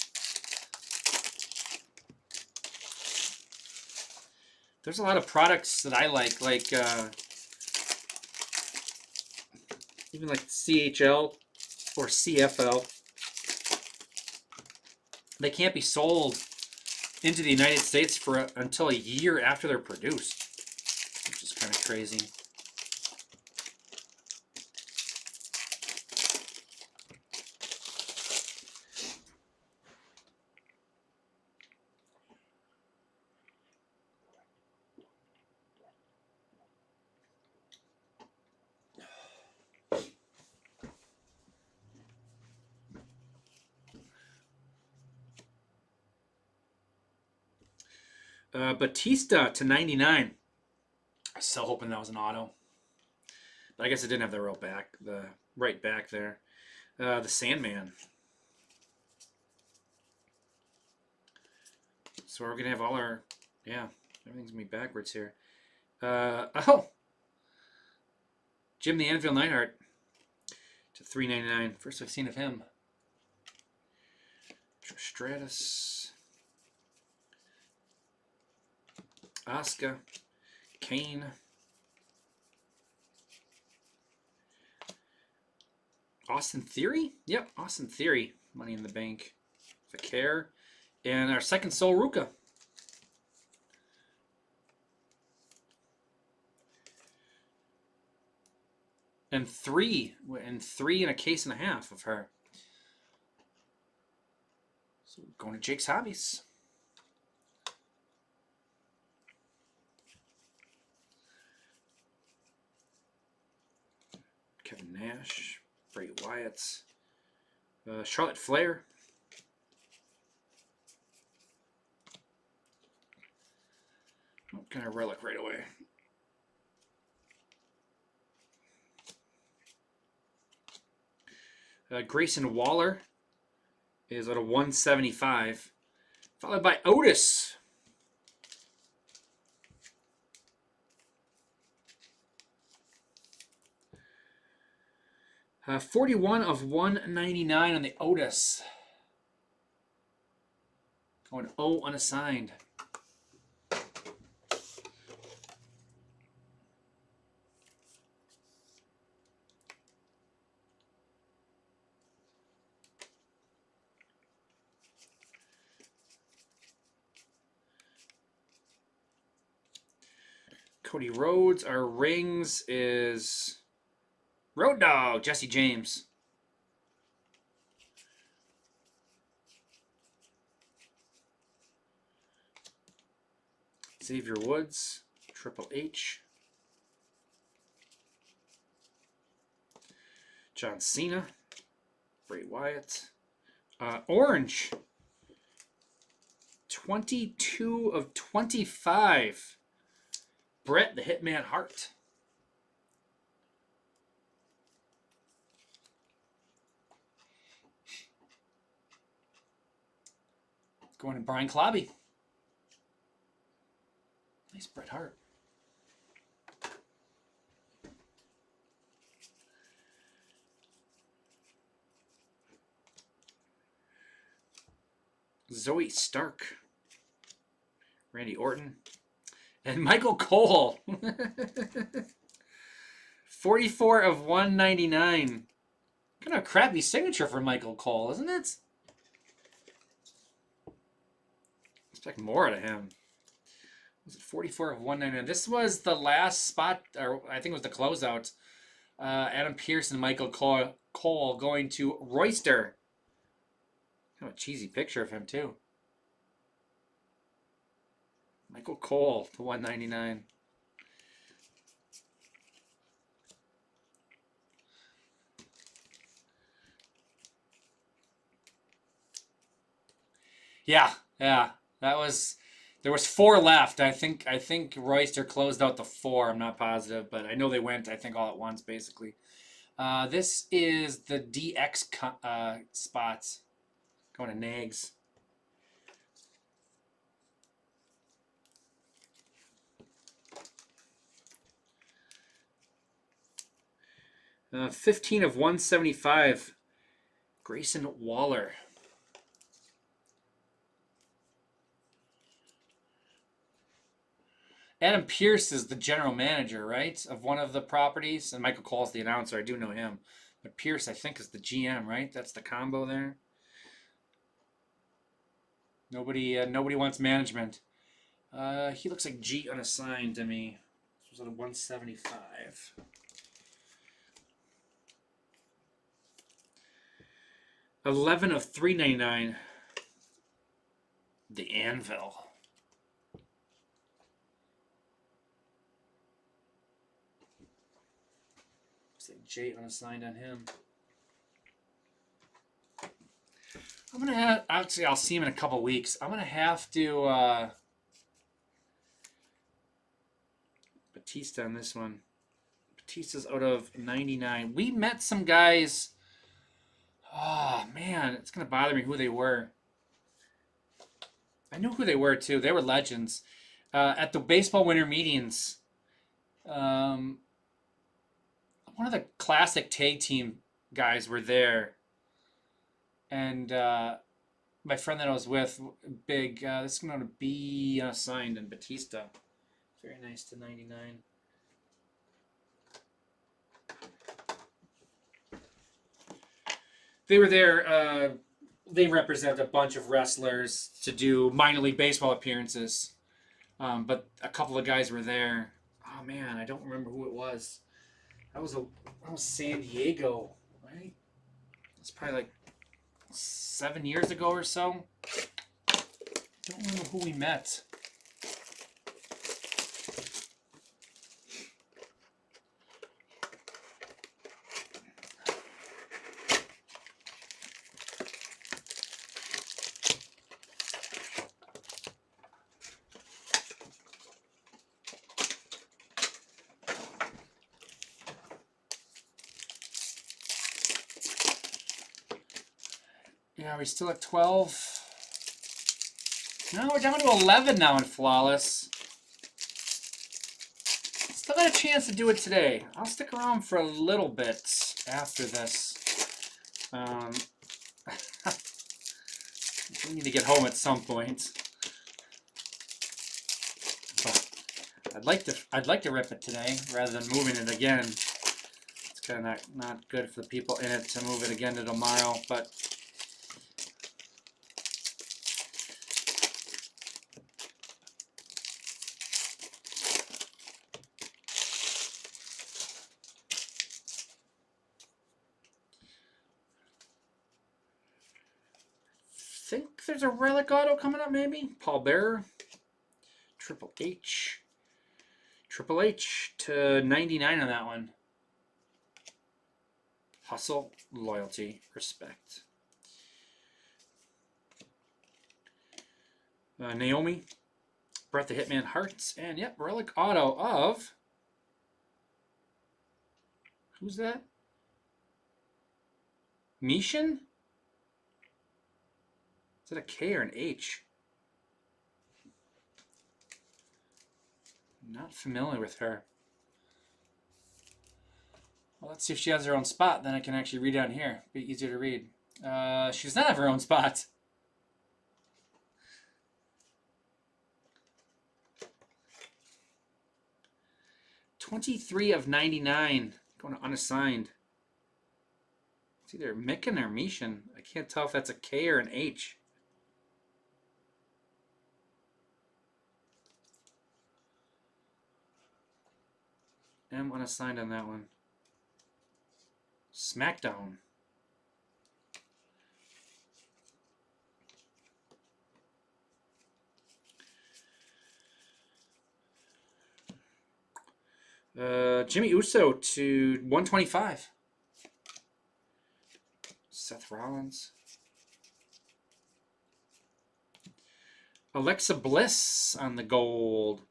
There's a lot of products that I like even like CHL or CFL, they can't be sold into the United States for until a year after they're produced, which is kind of crazy. Batista to 99. I was so hoping that was an auto. But I guess it didn't have the right back there. The Sandman. So we're going to have all our... Yeah, everything's going to be backwards here. Oh! Jim the Anvil Neidhart to 399. First I've seen of him. Stratus. Asuka. Kane. Austin Theory? Yep, Austin Theory. Money in the Bank. Fakir. And our second Sol Ruka. And three in a case and a half of her. So going to Jake's Hobbies. Kevin Nash, Bray Wyatt, Charlotte Flair. Oh, kind of relic right away. Grayson Waller is at a 175, followed by Otis. Uh, 41 of 199 on the Otis. Going O unassigned. Cody Rhodes. Our rings is Road Dogg, Jesse James. Xavier Woods, Triple H. John Cena, Bray Wyatt. Orange, 22 of 25. Bret the Hitman Hart. Going to Brian Clobby. Nice Bret Hart. Zoe Stark. Randy Orton. And Michael Cole. 44 of 199. Kind of a crappy signature for Michael Cole, isn't it? Expect more out of him. Was it 44 of 199? This was the last spot, or I think it was the closeout. Adam Pearce and Michael Cole going to Royster. Kind of a cheesy picture of him, too. Michael Cole to 199. Yeah. That was, there was 4 left. I think Royster closed out the 4. I'm not positive, but I know they went, I think, all at once, basically. This is the DX spots. Going to Nags. Uh, 15 of 175. Grayson Waller. Adam Pearce is the general manager, right, of one of the properties, and Michael Cole's the announcer. I do know him, but Pearce, I think, is the GM, right? That's the combo there. Nobody wants management. He looks like G unassigned to me. This was at a 175. $11 of $3.99. The Anvil. Looks like J unassigned on him. I'm gonna have, actually, I'll see him in a couple weeks. I'm gonna have to Batista on this one. Batista's out of 99. We met some guys. Oh man, it's gonna bother me who they were. I knew who they were too. They were legends. At the baseball winter meetings, one of the classic tag team guys were there. And my friend that I was with, big, this is going to be signed in Batista. Very nice to 99. They were there. They represent a bunch of wrestlers to do minor league baseball appearances. But a couple of guys were there. Oh man, I don't remember who it was. That was San Diego, right? It's probably like 7 years ago or so. I don't remember who we met. Yeah, we're still at 12. No, we're down to 11 now in Flawless. Still got a chance to do it today. I'll stick around for a little bit after this. We need to get home at some point. But I'd like to rip it today rather than moving it again. It's kind of not good for the people in it to move it again to tomorrow, but I think there's a relic auto coming up, maybe. Paul Bearer, Triple H to 99 on that one. Hustle, loyalty, respect. Naomi, Bret the Hitman Hart, and yep, relic auto of, who's that? Mishin? Is that a K or an H? Not familiar with her. Well, let's see if she has her own spot. Then I can actually read down here. Be easier to read. She does not have her own spot. $23 of 99. Going to unassigned. It's either Micken or Mishin. I can't tell if that's a K or an H. M unassigned on that one. SmackDown. Jimmy Uso to 125. Seth Rollins. Alexa Bliss on the gold.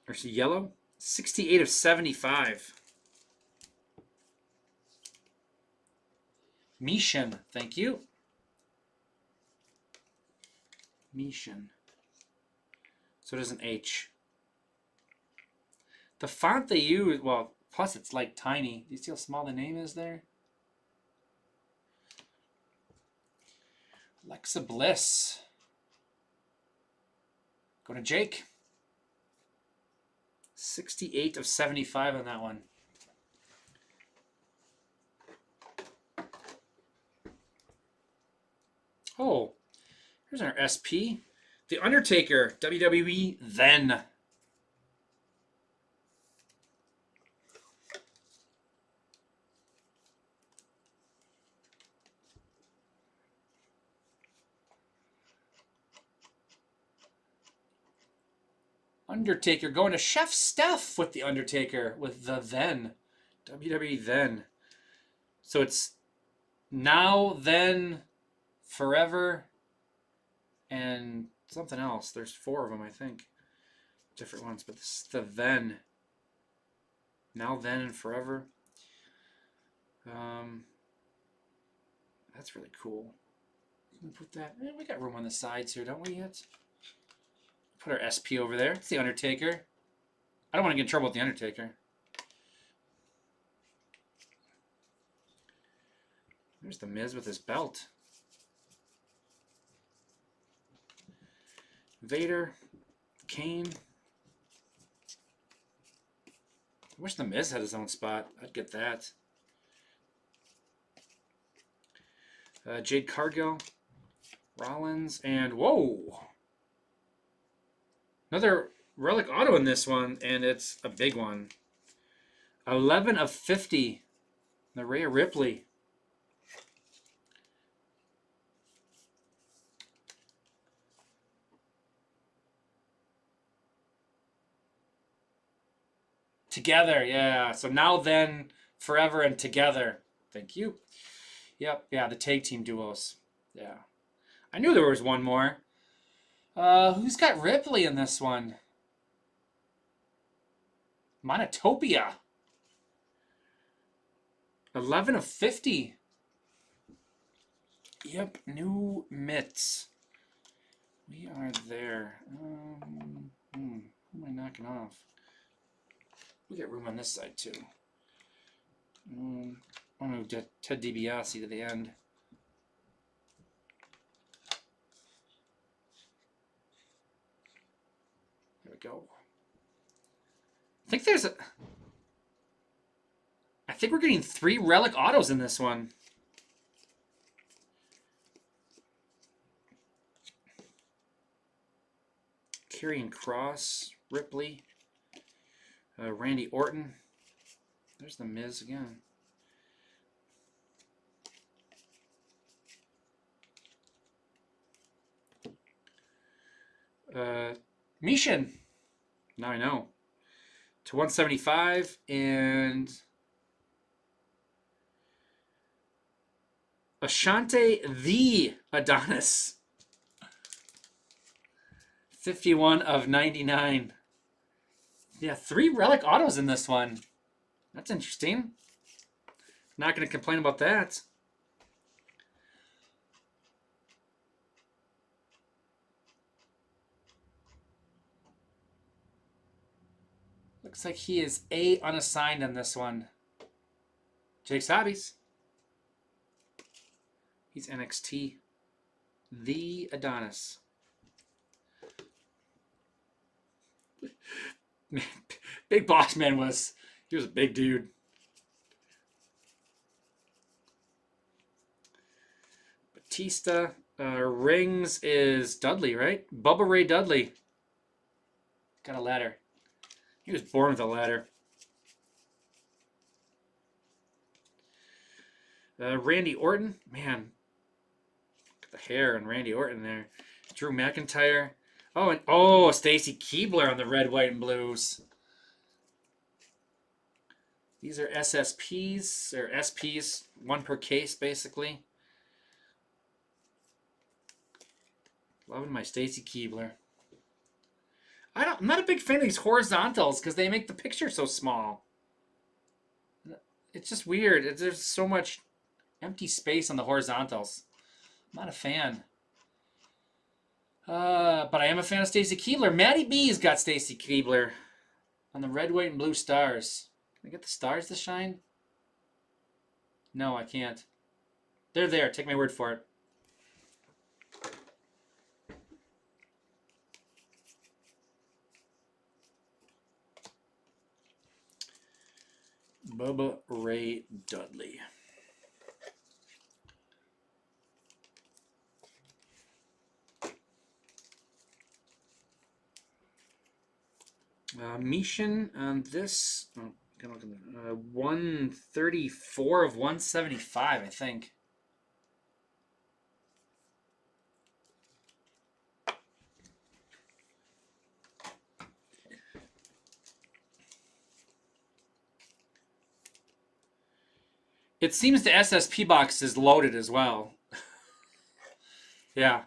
Or is it yellow? 68 of 75. Mishin, thank you. Mishin. So it is an H. The font they use, well, plus it's like tiny. Do you see how small the name is there? Alexa Bliss. Go to Jake. 68 of 75 on that one. Oh, here's our SP. The Undertaker, WWE then. Undertaker going to Chef Steph with the Undertaker with the then. WWE then. So it's now, then, forever, and something else. There's 4 of them, I think. Different ones, but this is the then. Now, then, and forever. That's really cool. Can we put that? We got room on the sides here, don't we yet? Put our SP over there. It's the Undertaker. I don't want to get in trouble with the Undertaker. There's the Miz with his belt. Vader, Kane. I wish the Miz had his own spot. I'd get that. Jade Cargill, Rollins, and whoa! Another relic auto in this one, and it's a big one. 11 of 50. The Rhea Ripley. Together, yeah. So now, then, forever, and together. Thank you. Yep, yeah, the tag team duos. Yeah. I knew there was one more. Who's got Ripley in this one? Monotopia. 11 of 50. Yep, new mitts. We are there. Who am I knocking off? We got room on this side, too. I'm going to move Ted DiBiase to the end. There we go. I think we're getting 3 relic autos in this one. Karrion Kross, Ripley, Randy Orton. There's the Miz again. Mishin. Now I know. To 175 and Ashante the Adonis. 51 of 99. Yeah, 3 relic autos in this one. That's interesting. Not going to complain about that. Looks like he is A unassigned on this one. Jake's Hobbies. He's NXT. The Adonis. Man, Big Boss Man he was a big dude. Batista. Rings is Dudley, right? Bubba Ray Dudley. Got a ladder. He was born with a ladder. Randy Orton. Man. Look at the hair on Randy Orton there. Drew McIntyre. Oh, Stacy Keibler on the red, white, and blues. These are SSPs, or SPs, 1 per case, basically. Loving my Stacy Keibler. I'm not a big fan of these horizontals because they make the picture so small. It's just weird. There's so much empty space on the horizontals. I'm not a fan. But I am a fan of Stacy Keibler. Maddie B's got Stacy Keibler on the red, white, and blue stars. Can I get the stars to shine? No, I can't. They're there. Take my word for it. Bubba Ray Dudley. Mishin on this, 134 of 175, I think. It seems the SSP box is loaded as well. Yeah.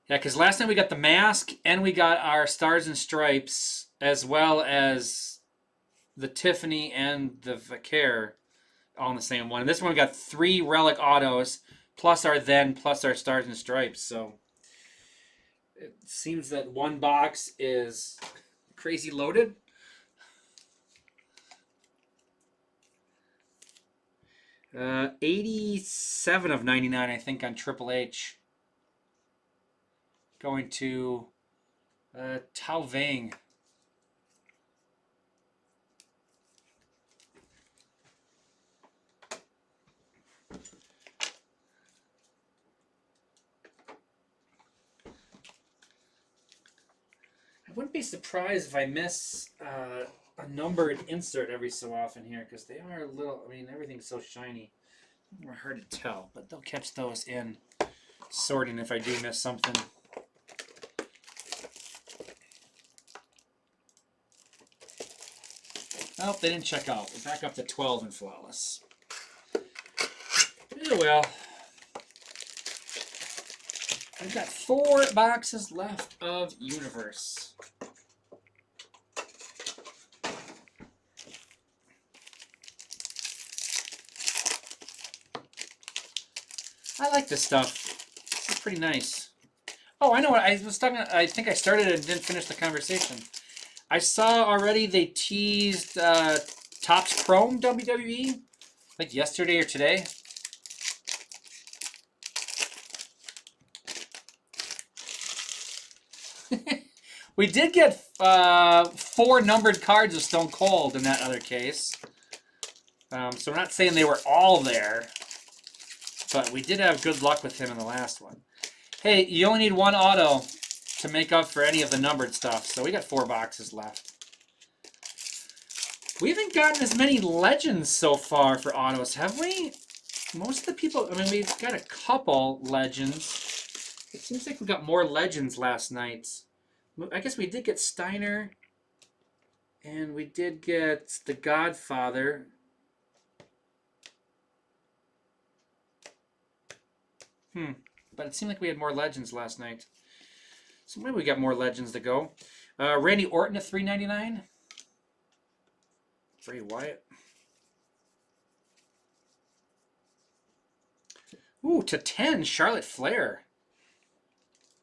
Yeah, because last time we got the mask and we got our Stars and Stripes, as well as the Tiffany and the Vaquer all in the same one. And this one we got 3 relic autos, plus our Stars and Stripes. So it seems that one box is crazy loaded. Uh, 87 of 99, I think, on Triple H. Going to Tao Vang. I wouldn't be surprised if I miss a numbered insert every so often here, because they are a little, I mean, everything's so shiny. They're hard to tell, but they'll catch those in sorting if I do miss something. Nope, they didn't check out. We're back up to 12 and flawless. Yeah, well. I've got 4 boxes left of Universe. I like this stuff. It's pretty nice. Oh, I know what I was talking. I think I started and didn't finish the conversation. I saw already they teased Topps Chrome WWE, like yesterday or today. We did get 4 numbered cards of Stone Cold in that other case. So we're not saying they were all there, but we did have good luck with him in the last one. Hey, you only need 1 auto to make up for any of the numbered stuff, so we got 4 boxes left. We haven't gotten as many legends so far for autos, have we? Most of the people, I mean, we've got a couple legends. It seems like we got more legends last night. I guess we did get Steiner, and we did get The Godfather. But it seemed like we had more legends last night. So maybe we got more legends to go. Randy Orton at $3.99. Bray Wyatt. Ooh, to 10, Charlotte Flair.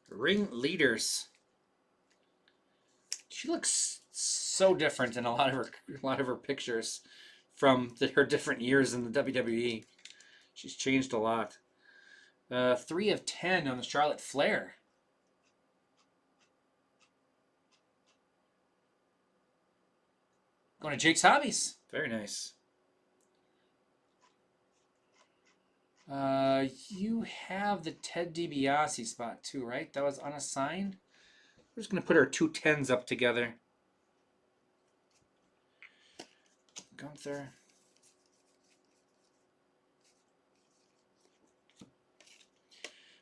Ring leaders. She looks so different in a lot of her pictures from her different years in the WWE. She's changed a lot. 3 of 10 on the Charlotte Flair. Going to Jake's Hobbies. Very nice. You have the Ted DiBiase spot too, right? That was unassigned. We're just going to put our 2 10s up together. Gunther.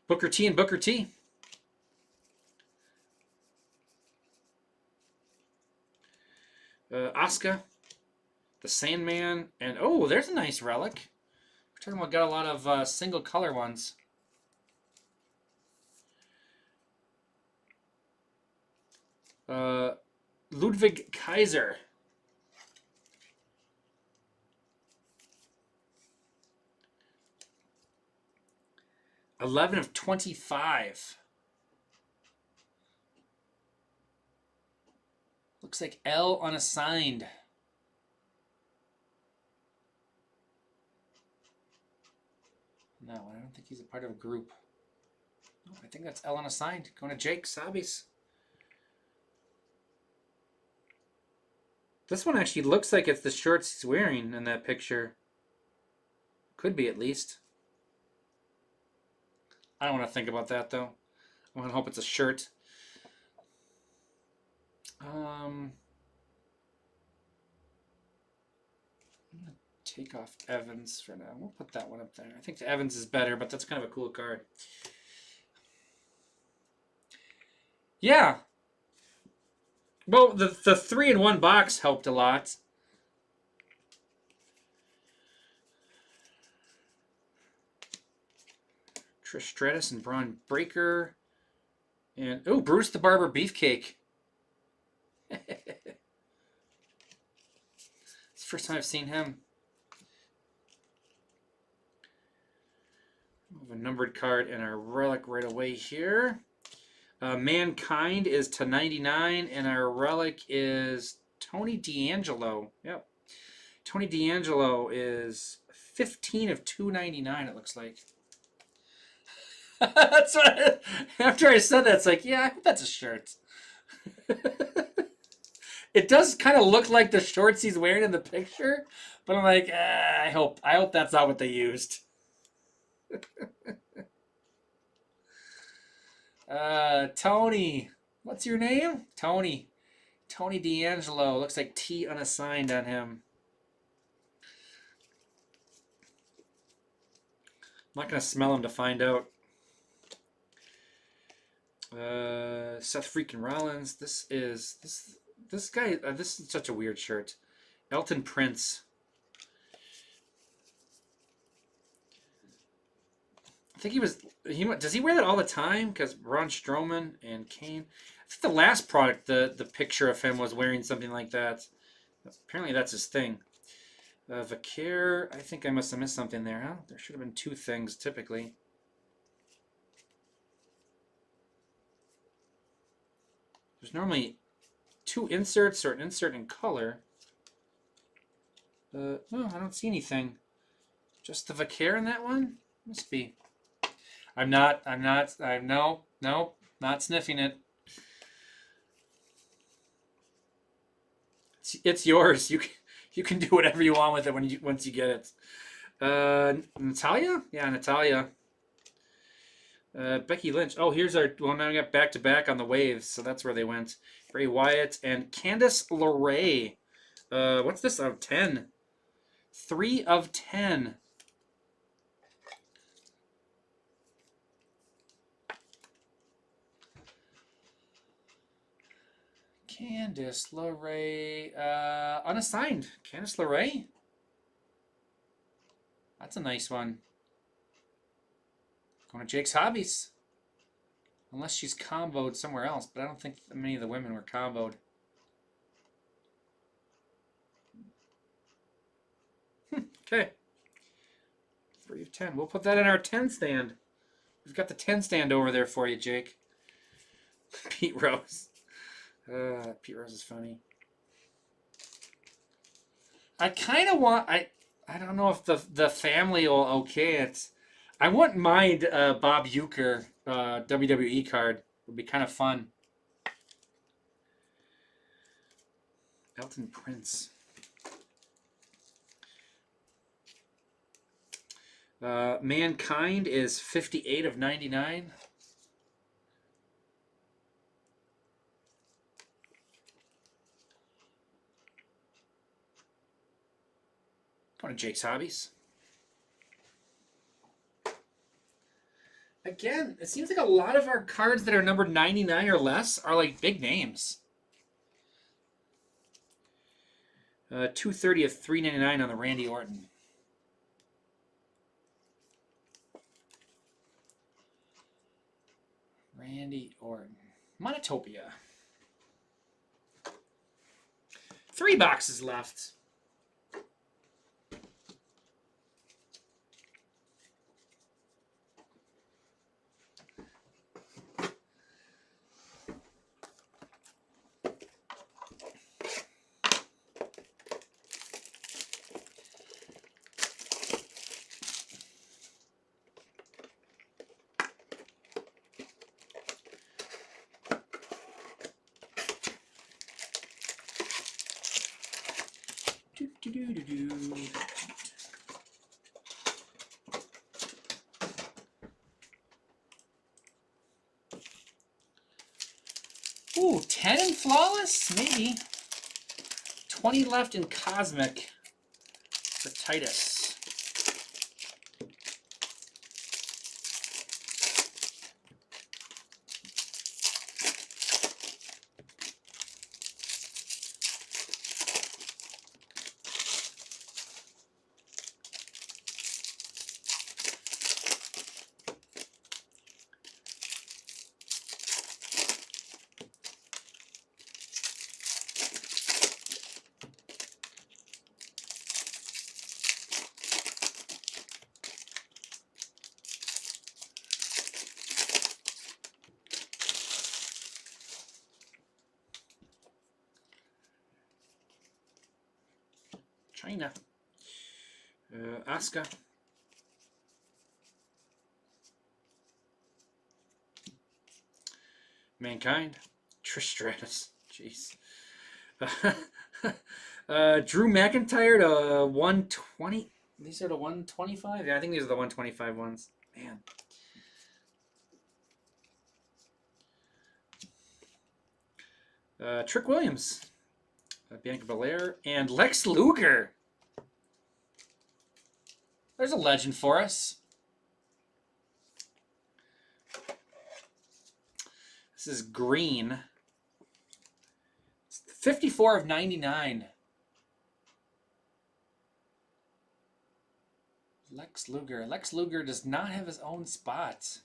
Booker T and Booker T. Asuka. The Sandman. And, oh, there's a nice relic. We're talking about got a lot of single color ones. Ludwig Kaiser. $11 of 25. Looks like L unassigned. No, I don't think he's a part of a group. No, I think that's L unassigned. Going to Jake Hobbies. This one actually looks like it's the shorts he's wearing in that picture. Could be, at least. I don't want to think about that, though. I want to hope it's a shirt. I'm gonna take off Evans for now. We'll put that one up there. I think the Evans is better, but that's kind of a cool card. Yeah. Well, the 3-in-1 box helped a lot. Trish Stratus and Braun Breaker. And, oh, Bruce the Barber Beefcake. It's the first time I've seen him. We have a numbered card and our relic right away here. Mankind is to 99, and our relic is Tony D'Angelo. Yep. Tony D'Angelo is 15 of 299, it looks like. That's what after I said that, it's like, yeah, I hope that's a shirt. It does kind of look like the shorts he's wearing in the picture, but I'm like, I hope that's not what they used. Tony, what's your name? Tony D'Angelo. Looks like T unassigned on him. I'm not gonna smell him to find out. Seth freaking Rollins. This guy. This is such a weird shirt. Elton Prince. I think does he wear that all the time? Because Braun Strowman and Kane. I think the last product, the picture of him was wearing something like that. Apparently that's his thing. Vaquer. I think I must have missed something there, huh? There should have been two things typically. There's normally two inserts or an insert in color. No, I don't see anything. Just the Vaquer in that one? Must be. Not sniffing it. It's yours. You can do whatever you want with it once you get it. Natalia? Yeah, Natalia. Becky Lynch. Oh, here's our one. Now we got back to back on the waves, so that's where they went. Bray Wyatt and Candice LeRae. What's this out of 10? 3 of 10. Candice LeRae. Unassigned. Candice LeRae. That's a nice one. Going to Jake's Hobbies. Unless she's comboed somewhere else, but I don't think many of the women were comboed. Okay. 3 of 10. We'll put that in our 10 stand. We've got the 10 stand over there for you, Jake. Pete Rose. Pete Rose is funny. I kind of want... I don't know if the family will okay it. I wouldn't mind Bob Uecker WWE card. It would be kind of fun. Elton Prince. Mankind is 58 of 99. Going to Jake's Hobbies. Again, it seems like a lot of our cards that are numbered 99 or less are like big names. 230 of 399 on the Randy Orton. Randy Orton. Monotopia. 3 boxes left. Ooh, 10 in Flawless? Maybe. 20 left in Cosmic for Titus. China. Asuka. Mankind. Trish Stratus. Jeez. Drew McIntyre to 120. These are the 125? Yeah, I think these are the 125 ones. Man. Trick Williams. Bianca Belair. And Lex Luger. There's a legend for us. This is green. It's 54 of 99. Lex Luger. Lex Luger does not have his own spot.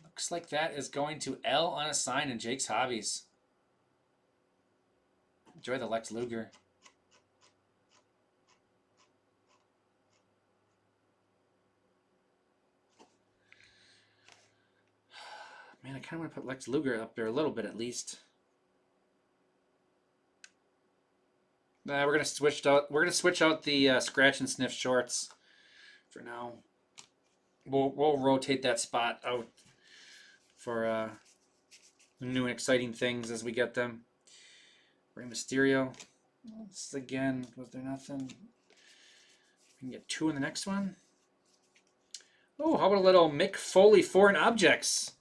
Looks like that is going to L Unassigned in Jake's Hobbies. Enjoy the Lex Luger. Man, I kind of want to put Lex Luger up there a little bit at least. Nah, we're gonna switch out. We're gonna switch out the scratch and sniff shorts for now. We'll rotate that spot out for new and exciting things as we get them. Rey Mysterio. This is again. Was there nothing? We can get 2 in the next one. Oh, how about a little Mick Foley Foreign Objects?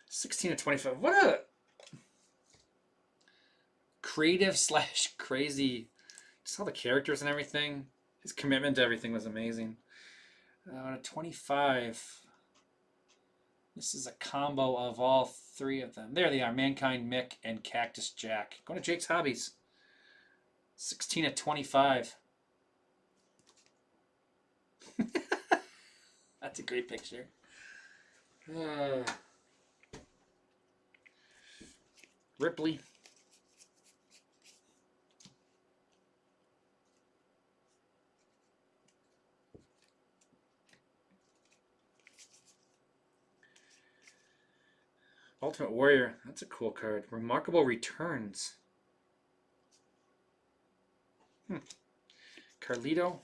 $16 of 25. What a creative / crazy. Just all the characters and everything. His commitment to everything was amazing. 25. This is a combo of all 3 of them. There they are. Mankind, Mick, and Cactus Jack. Going to Jake's Hobbies. 16 of 25. That's a great picture. Ripley. Ultimate Warrior. That's a cool card. Remarkable Returns. Carlito.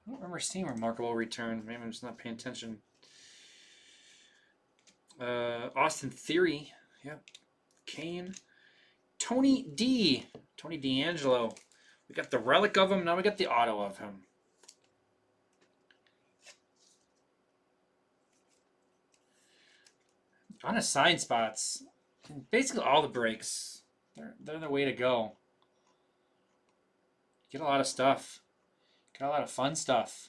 I don't remember seeing Remarkable Return. Maybe I'm just not paying attention. Austin Theory. Yep. Kane. Tony D. Tony D'Angelo. We got the relic of him. Now we got the auto of him. Unassigned spots. Basically all the breaks. They're the way to go. Get a lot of stuff. Got a lot of fun stuff.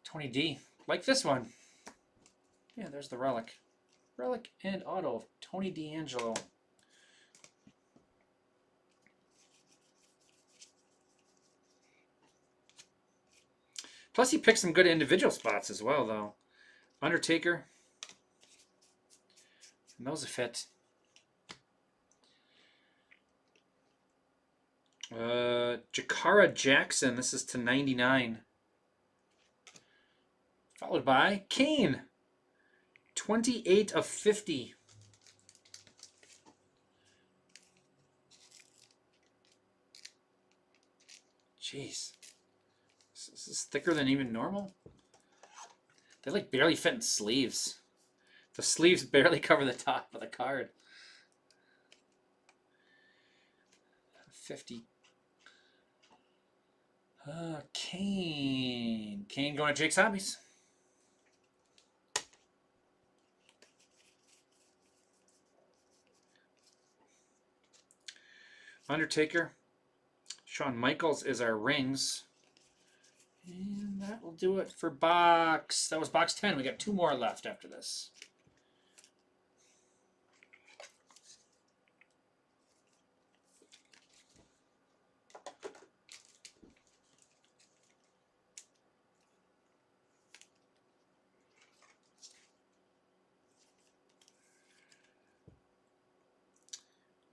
Tony D. Like this one. Yeah, there's the relic. Relic and auto of Tony D'Angelo. Plus he picked some good individual spots as well, though. Undertaker. And those a fit. Jakara Jackson. This is to 99. Followed by Kane. 28 of 50. Jeez. This is thicker than even normal. They like barely fit in sleeves. The sleeves barely cover the top of the card. 50. Kane. Kane going to Jake's Hobbies. Undertaker. Shawn Michaels is our rings. And that will do it for box. That was box 10. We got 2 more left after this.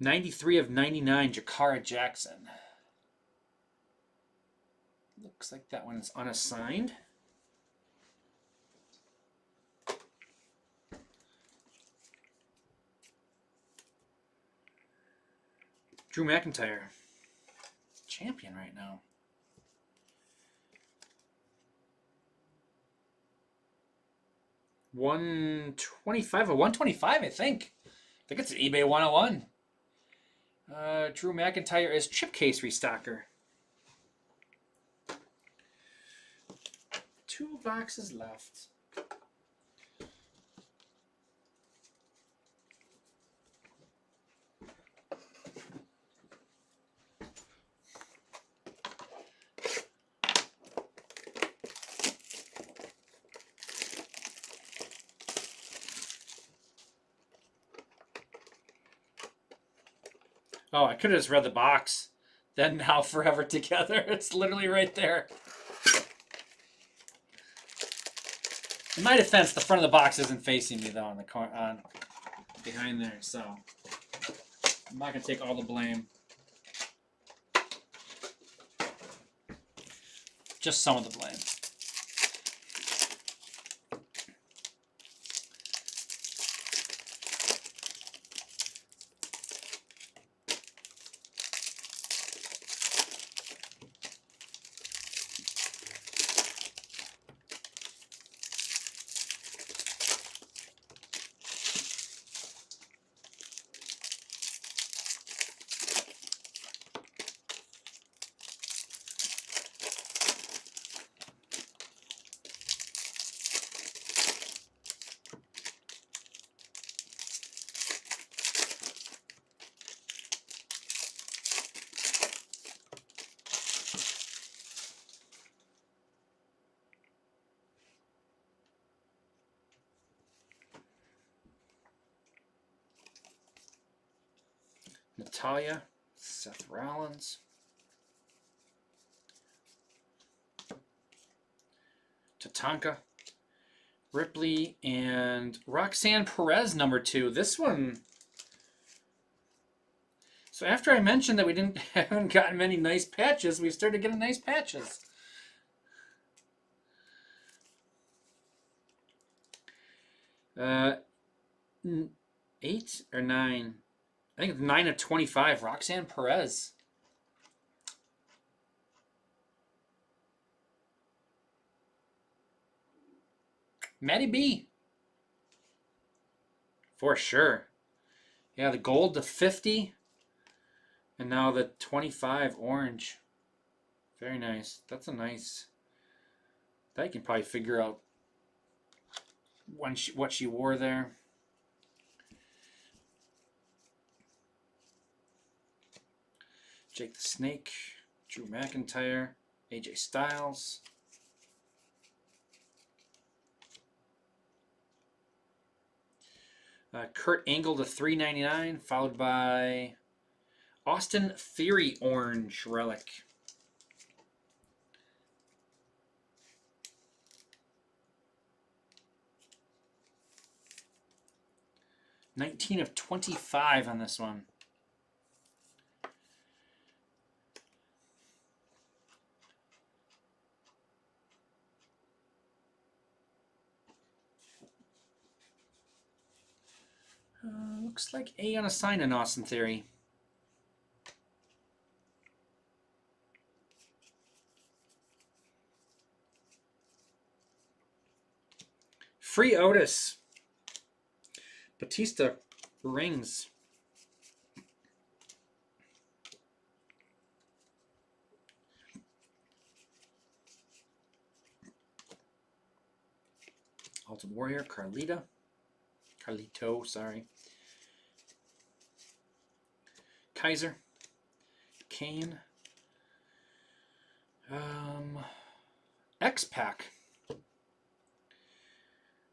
'93 of '99, Jakara Jackson. Looks like that one is unassigned. Drew McIntyre. Champion right now. $125 of 125, I think. I think it's an eBay 101. Drew McIntyre is chip case restocker. 2 boxes left. Oh, I could have just read the box. Then Now Forever Together. It's literally right there. In my defense, the front of the box isn't facing me though on the behind there, so I'm not gonna take all the blame. Just some of the blame. Natalia, Seth Rollins, Tatanka, Ripley, and Roxanne Perez, number 2. This one. So after I mentioned that we haven't gotten many nice patches, we've started getting nice patches. Uh, 8 or 9. I think it's 9 of 25. Roxanne Perez. Maddie B. For sure. Yeah, the gold, the 50. And now the 25 orange. Very nice. That's a nice. That you can probably figure out what she wore there. Jake the Snake, Drew McIntyre, AJ Styles. Kurt Angle to $3.99, followed by Austin Theory Orange Relic. $19 of $25 on this one. Looks like A on a sign in Austin Theory. Free Otis. Batista rings. Ultimate Warrior, Carlito, sorry. Kaiser, Kane, X-Pac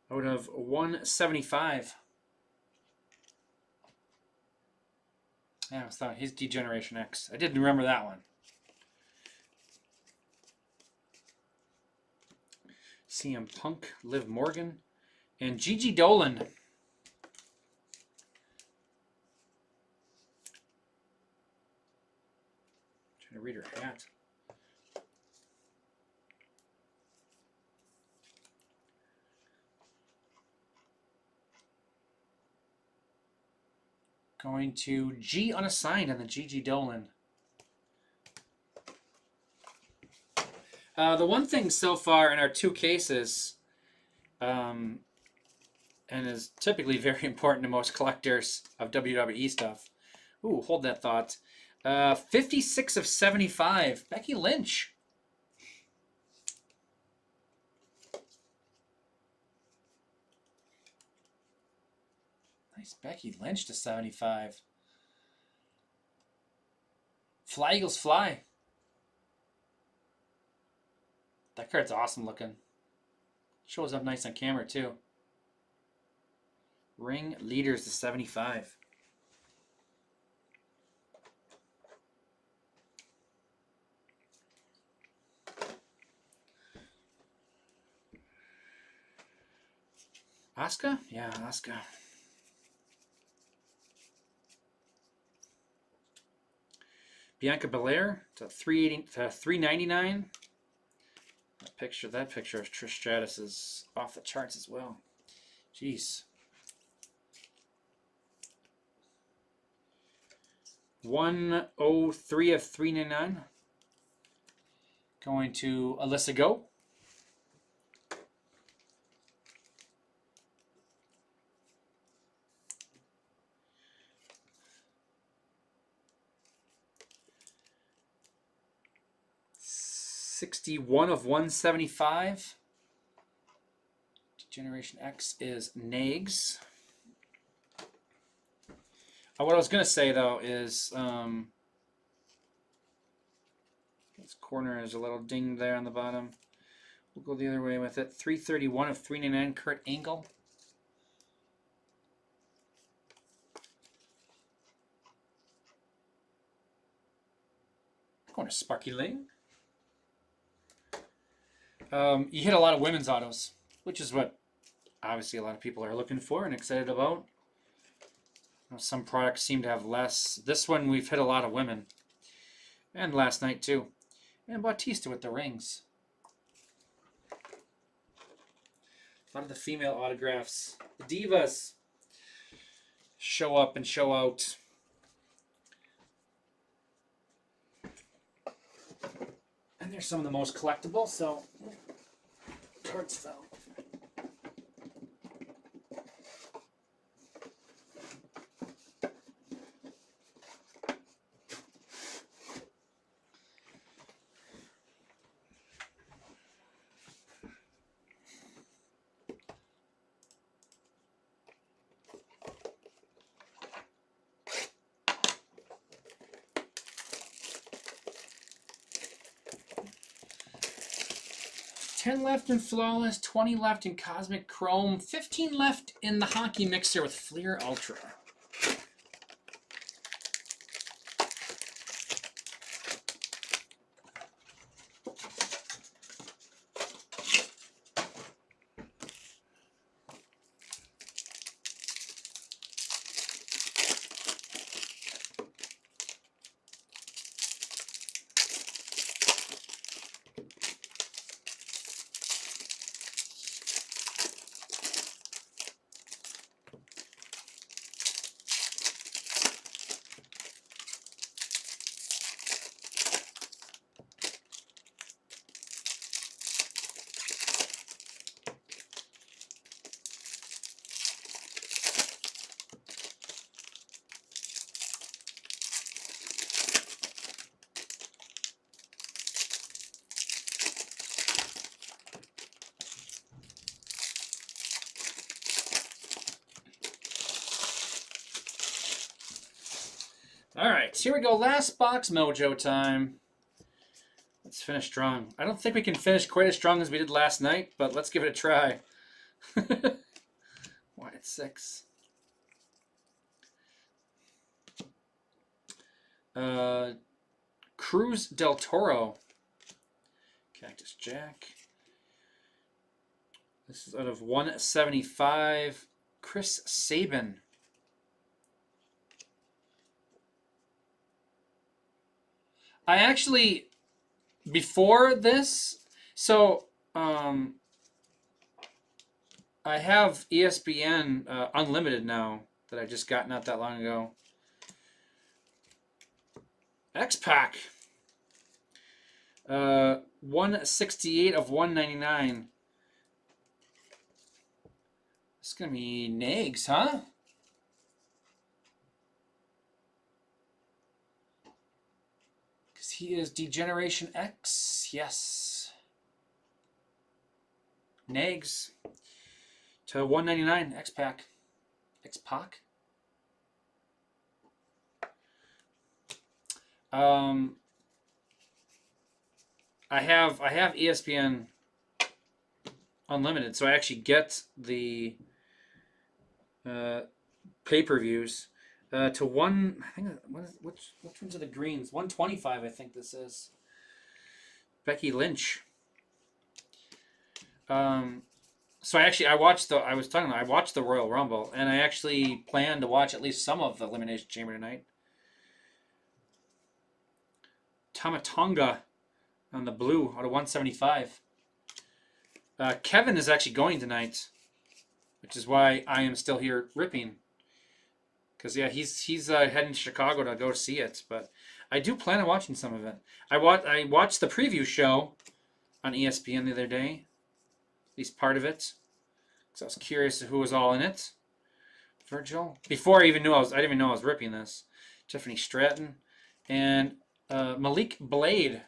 out of 175. Yeah, I thought he's Degeneration X. I didn't remember that one. CM Punk, Liv Morgan, and Gigi Dolan. Trying to read her hat. Going to G unassigned on the Gigi Dolan. The one thing so far in our two cases, and is typically very important to most collectors of WWE stuff. Ooh, hold that thought. 56 of 75. Becky Lynch. Nice Becky Lynch to 75. Fly Eagles Fly. That card's awesome looking. Shows up nice on camera too. Ring Leaders to 75. Asuka? Yeah, Asuka. Bianca Belair to 399. That picture of Trish Stratus is off the charts as well. Jeez. 103 of 399. Going to Alyssa Go. $61 of 175. Generation X is Nags. What I was going to say, though, is this corner is a little ding there on the bottom. We'll go the other way with it. 331 of 399, Kurt Angle. Going to Sparky Ling. You hit a lot of women's autos, which is what obviously a lot of people are looking for and excited about. Some products seem to have less. This one we've hit a lot of women. And last night too. And Bautista with the rings. A lot of the female autographs. The divas show up and show out. And they're some of the most collectible, so cards fell. $10 left in Flawless, $20 left in Cosmic Chrome, $15 left in the Hockey Mixer with Fleer Ultra. All right, here we go. Last box mojo time. Let's finish strong. I don't think we can finish quite as strong as we did last night, but let's give it a try. Why it's 6. Cruz del Toro. Cactus Jack. This is out of 175. Chris Sabin. I actually, before this, so I have ESPN Unlimited now that I just got not that long ago. X-Pac. 168 of 199. It's going to be Nags, huh? Because he is Degeneration X. Yes. Nags. To 199. X-Pac. X-Pac? I have ESPN Unlimited, so I actually get the pay-per-views to one. I think which ones are the greens? 125, I think this is. Becky Lynch. So I watched the Royal Rumble, and I actually plan to watch at least some of the Elimination Chamber tonight. Tamatonga on the blue out of 175. Kevin is actually going tonight, which is why I am still here ripping. Because yeah, he's heading to Chicago to go see it, but I do plan on watching some of it. I watched the preview show on ESPN the other day, at least part of it, because I was curious who was all in it. Virgil, before I didn't even know I was ripping this. Tiffany Stratton and Malik Blade.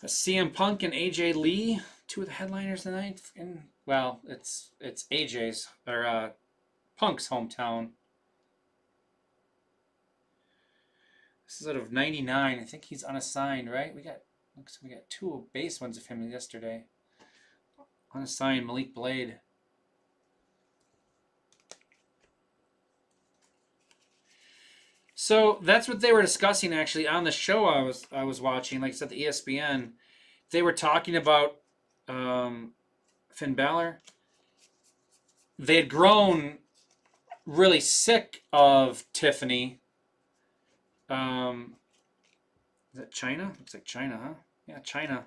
CM Punk and AJ Lee, 2 of the headliners tonight. Well, it's AJ's or Punk's hometown. This is out of 99. I think he's unassigned, right? We got 2 base ones of him yesterday. Unassigned Malik Blade. So that's what they were discussing actually on the show I was watching. Like I said, the ESPN, they were talking about Finn Balor. They had grown really sick of Tiffany. Is that China? Looks like China, huh? Yeah, China.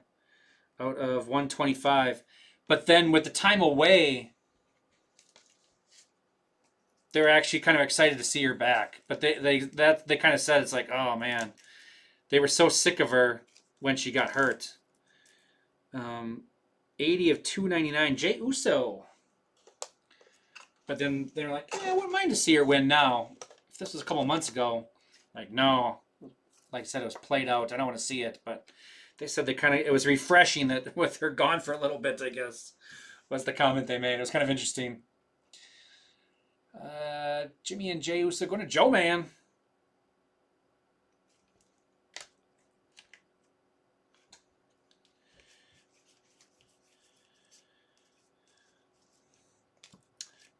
Out of 125. But then with the time away, they were actually kind of excited to see her back. But they kind of said it's like, oh man, they were so sick of her when she got hurt. 80 of 299, Jey Uso. But then they're like, yeah, I wouldn't mind to see her win now. If this was a couple months ago, like no, like I said, it was played out. I don't want to see it, but they said it was refreshing that with her gone for a little bit, I guess, was the comment they made. It was kind of interesting. Jimmy and Jey Uso going to Joe Man.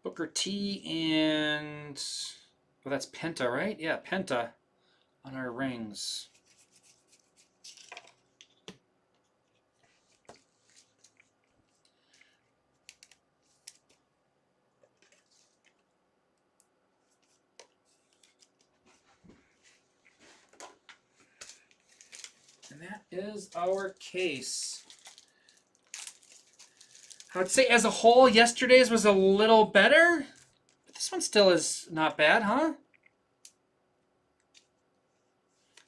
Booker T and that's Penta, right? Yeah, Penta on our rings. And that is our case. I would say as a whole, yesterday's was a little better. But this one still is not bad, huh?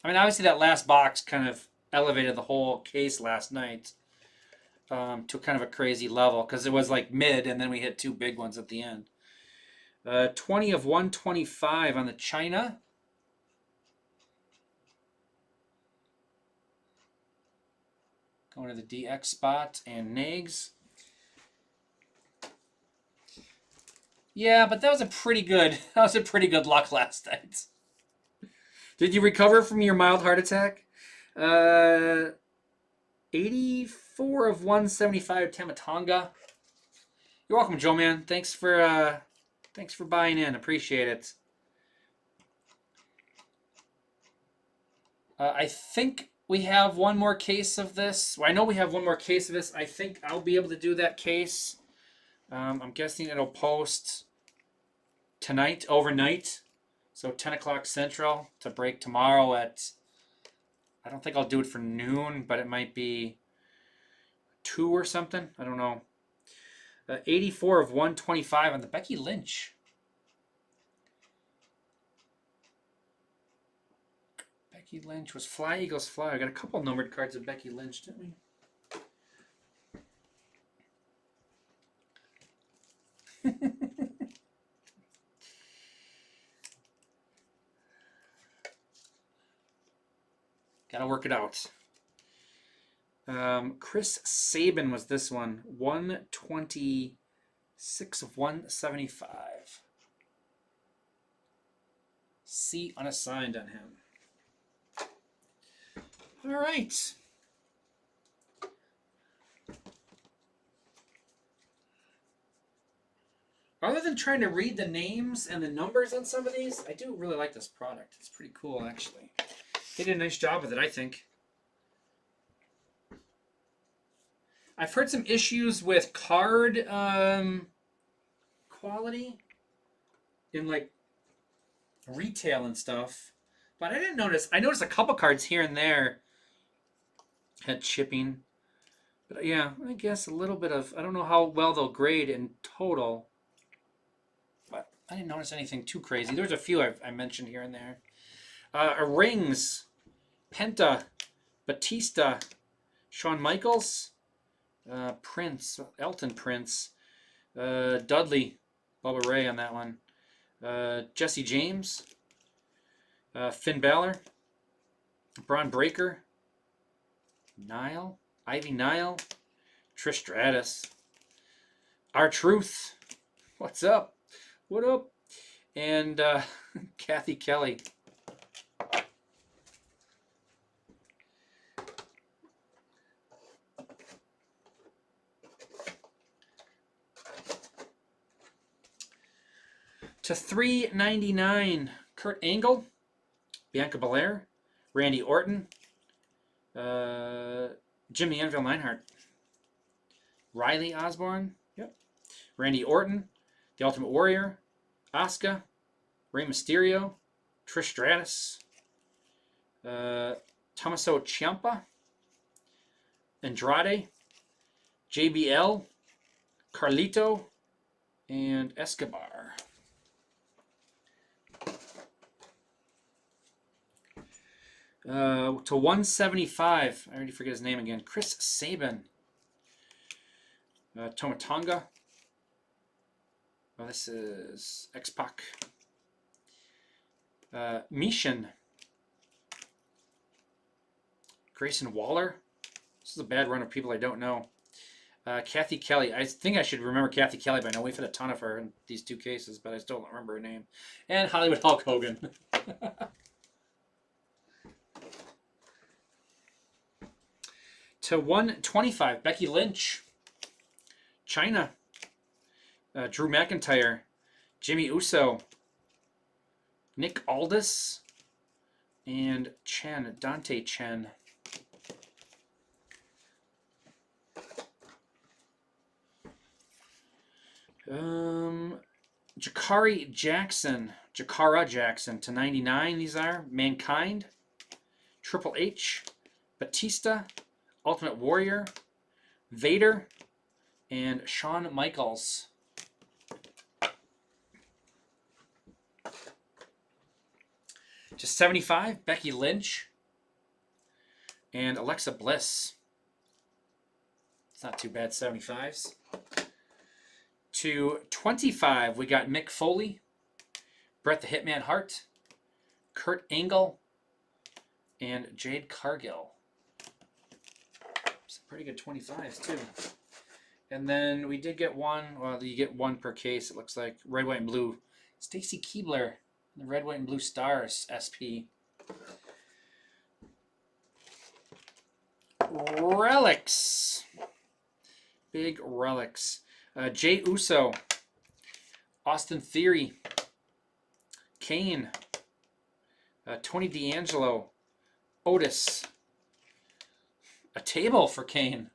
I mean, obviously that last box kind of elevated the whole case last night to kind of a crazy level because it was like mid and then we hit 2 big ones at the end. 20 of 125 on the China. Going to the DX spot and Nags. Yeah, but that was a pretty good luck last night. Did you recover from your mild heart attack? 84 of 175 Tamatonga. You're welcome, Joe man. Thanks for buying in. Appreciate it. I think we have one more case of this. Well, I know we have one more case of this. I think I'll be able to do that case. I'm guessing it'll post tonight, overnight. So 10 o'clock Central to break tomorrow at, I don't think I'll do it for noon, but it might be 2 or something. I don't know. 84 of 125 on the Becky Lynch. Becky Lynch was Fly Eagles Fly. I got a couple numbered cards of Becky Lynch, didn't we? Gotta work it out. Chris Sabin was this one. 126 of 175. C unassigned on him. All right. Other than trying to read the names and the numbers on some of these, I do really like this product. It's pretty cool, actually. They did a nice job with it, I think. I've heard some issues with card quality in like retail and stuff, but I didn't notice. I noticed a couple cards here and there had chipping, but yeah, I guess a little bit of. I don't know how well they'll grade in total, but I didn't notice anything too crazy. There's a few I mentioned here and there. Rings, Penta, Batista, Shawn Michaels. Prince, Elton Prince, Dudley, Bubba Ray on that one, Jesse James, Finn Balor, Braun Breaker, Ivy Nile, Trish Stratus, R-Truth, what's up? What up? And Kathy Kelly. To 399, Kurt Angle, Bianca Belair, Randy Orton, Jimmy Anvil Neidhart, Riley Osborne, yep, Randy Orton, The Ultimate Warrior, Asuka, Rey Mysterio, Trish Stratus, Tommaso Ciampa, Andrade, JBL, Carlito, and Escobar. To 175, I already forget his name again. Chris Sabin. Tomatonga. Oh, this is X-Pac. Mishin. Grayson Waller. This is a bad run of people I don't know. Kathy Kelly. I think I should remember Kathy Kelly by now. We've had a ton of her in these two cases, but I still don't remember her name. And Hollywood Hulk Hogan. To 125, Becky Lynch, Chyna, Drew McIntyre, Jimmy Uso, Nick Aldis, and Dante Chen. Jakara Jackson to 99. These are Mankind, Triple H, Batista, Ultimate Warrior, Vader, and Shawn Michaels. To 75, Becky Lynch and Alexa Bliss. It's not too bad, 75s. To 25, we got Mick Foley, Bret the Hitman Hart, Kurt Angle, and Jade Cargill. Some pretty good 25s, too. And then we did get one. Well, you get one per case, it looks like. Red, white, and blue. Stacy Keebler. The Red, white, and blue stars. SP. Relics. Big relics. Jay Uso. Austin Theory. Kane. Tony D'Angelo. Otis. A table for Kane.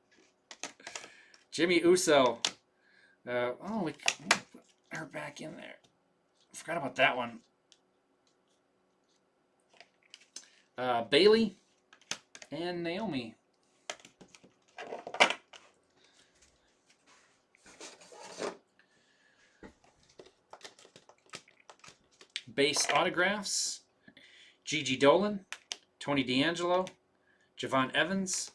Jimmy Uso. We put her back in there. Forgot about that one. Bailey and Naomi. Base autographs. Gigi Dolan. Tony D'Angelo. Javon Evans.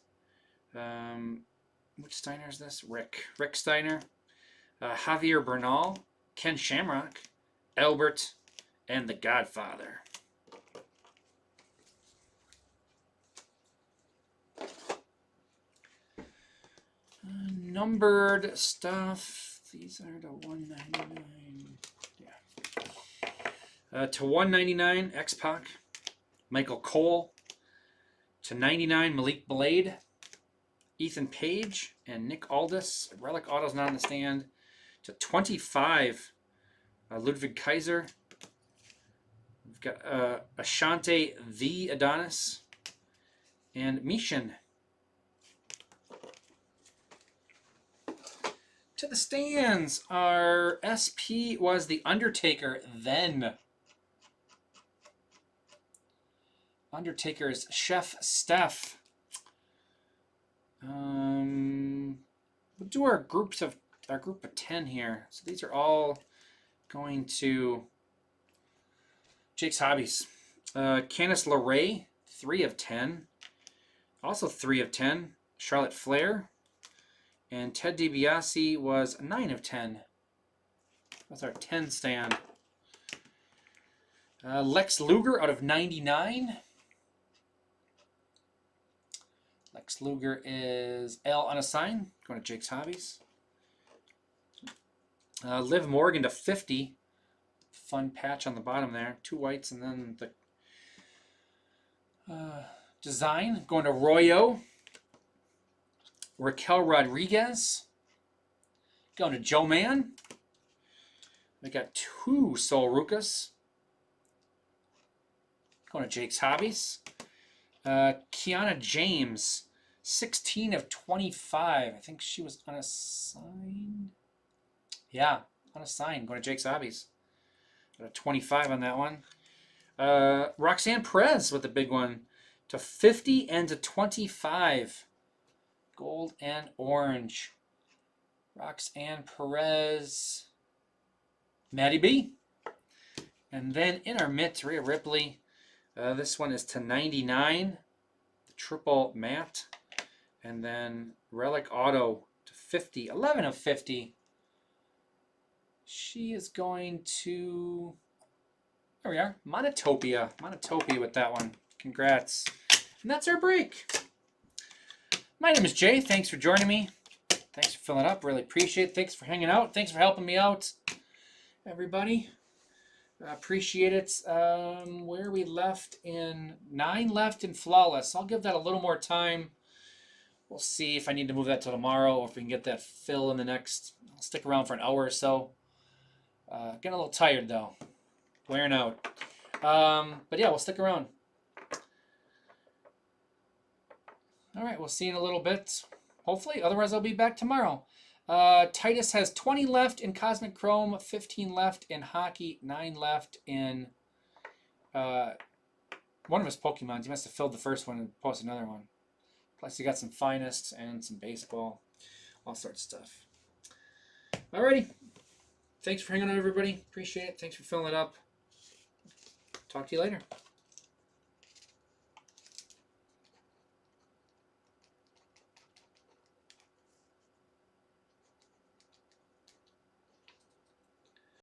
Which Steiner is this? Rick Steiner. Javier Bernal. Ken Shamrock. Albert. And The Godfather. Numbered stuff. These are to 199. Yeah. To 199, X-Pac. Michael Cole. To 99, Malik Blade. Ethan Page and Nick Aldis. Relic Auto's not on the stand. To 25, Ludwig Kaiser. We've got Ashante the Adonis. And Mishin. To the stands, our SP was The Undertaker then. Undertaker's Chef Steph. We'll do our group of 10 here. So these are all going to Jake's Hobbies. Candice LeRae, 3 of 10. Also 3 of 10. Charlotte Flair. And Ted DiBiase was 9 of 10. That's our 10 stand. Lex Luger out of 99. Lex Luger is L unassigned, going to Jake's Hobbies. Liv Morgan to 50. Fun patch on the bottom there. 2 whites and then the design going to Royo. Raquel Rodriguez. Going to Joe Man. We got 2 Sol Rucas. Going to Jake's Hobbies. Kiana James. 16 of 25. I think she was unassigned. Yeah, unassigned. Going to Jake's Hobbies. Got a 25 on that one. Roxanne Perez with the big one. To 50 and to 25. Gold and orange. Roxanne Perez. Maddie B. And then in our mitts, Rhea Ripley. This one is to 99. The triple matte. And then Relic Auto to 50. 11 of 50. She is going to... There we are. Monotopia. Monotopia with that one. Congrats. And that's our break. My name is Jay. Thanks for joining me. Thanks for filling up. Really appreciate it. Thanks for hanging out. Thanks for helping me out, everybody. Appreciate it. Where we left in 9 left in Flawless. I'll give that a little more time. We'll see if I need to move that to tomorrow or if we can get that fill in the next. I'll stick around for an hour or so. Getting a little tired though. Wearing out. But yeah, we'll stick around. All right, we'll see you in a little bit. Hopefully. Otherwise, I'll be back tomorrow. Titus has 20 left in Cosmic Chrome, 15 left in Hockey, 9 left in one of his Pokemons. He must have filled the first one and posted another one. Plus, he got some Finest and some Baseball. All sorts of stuff. Alrighty. Thanks for hanging out, everybody. Appreciate it. Thanks for filling it up. Talk to you later.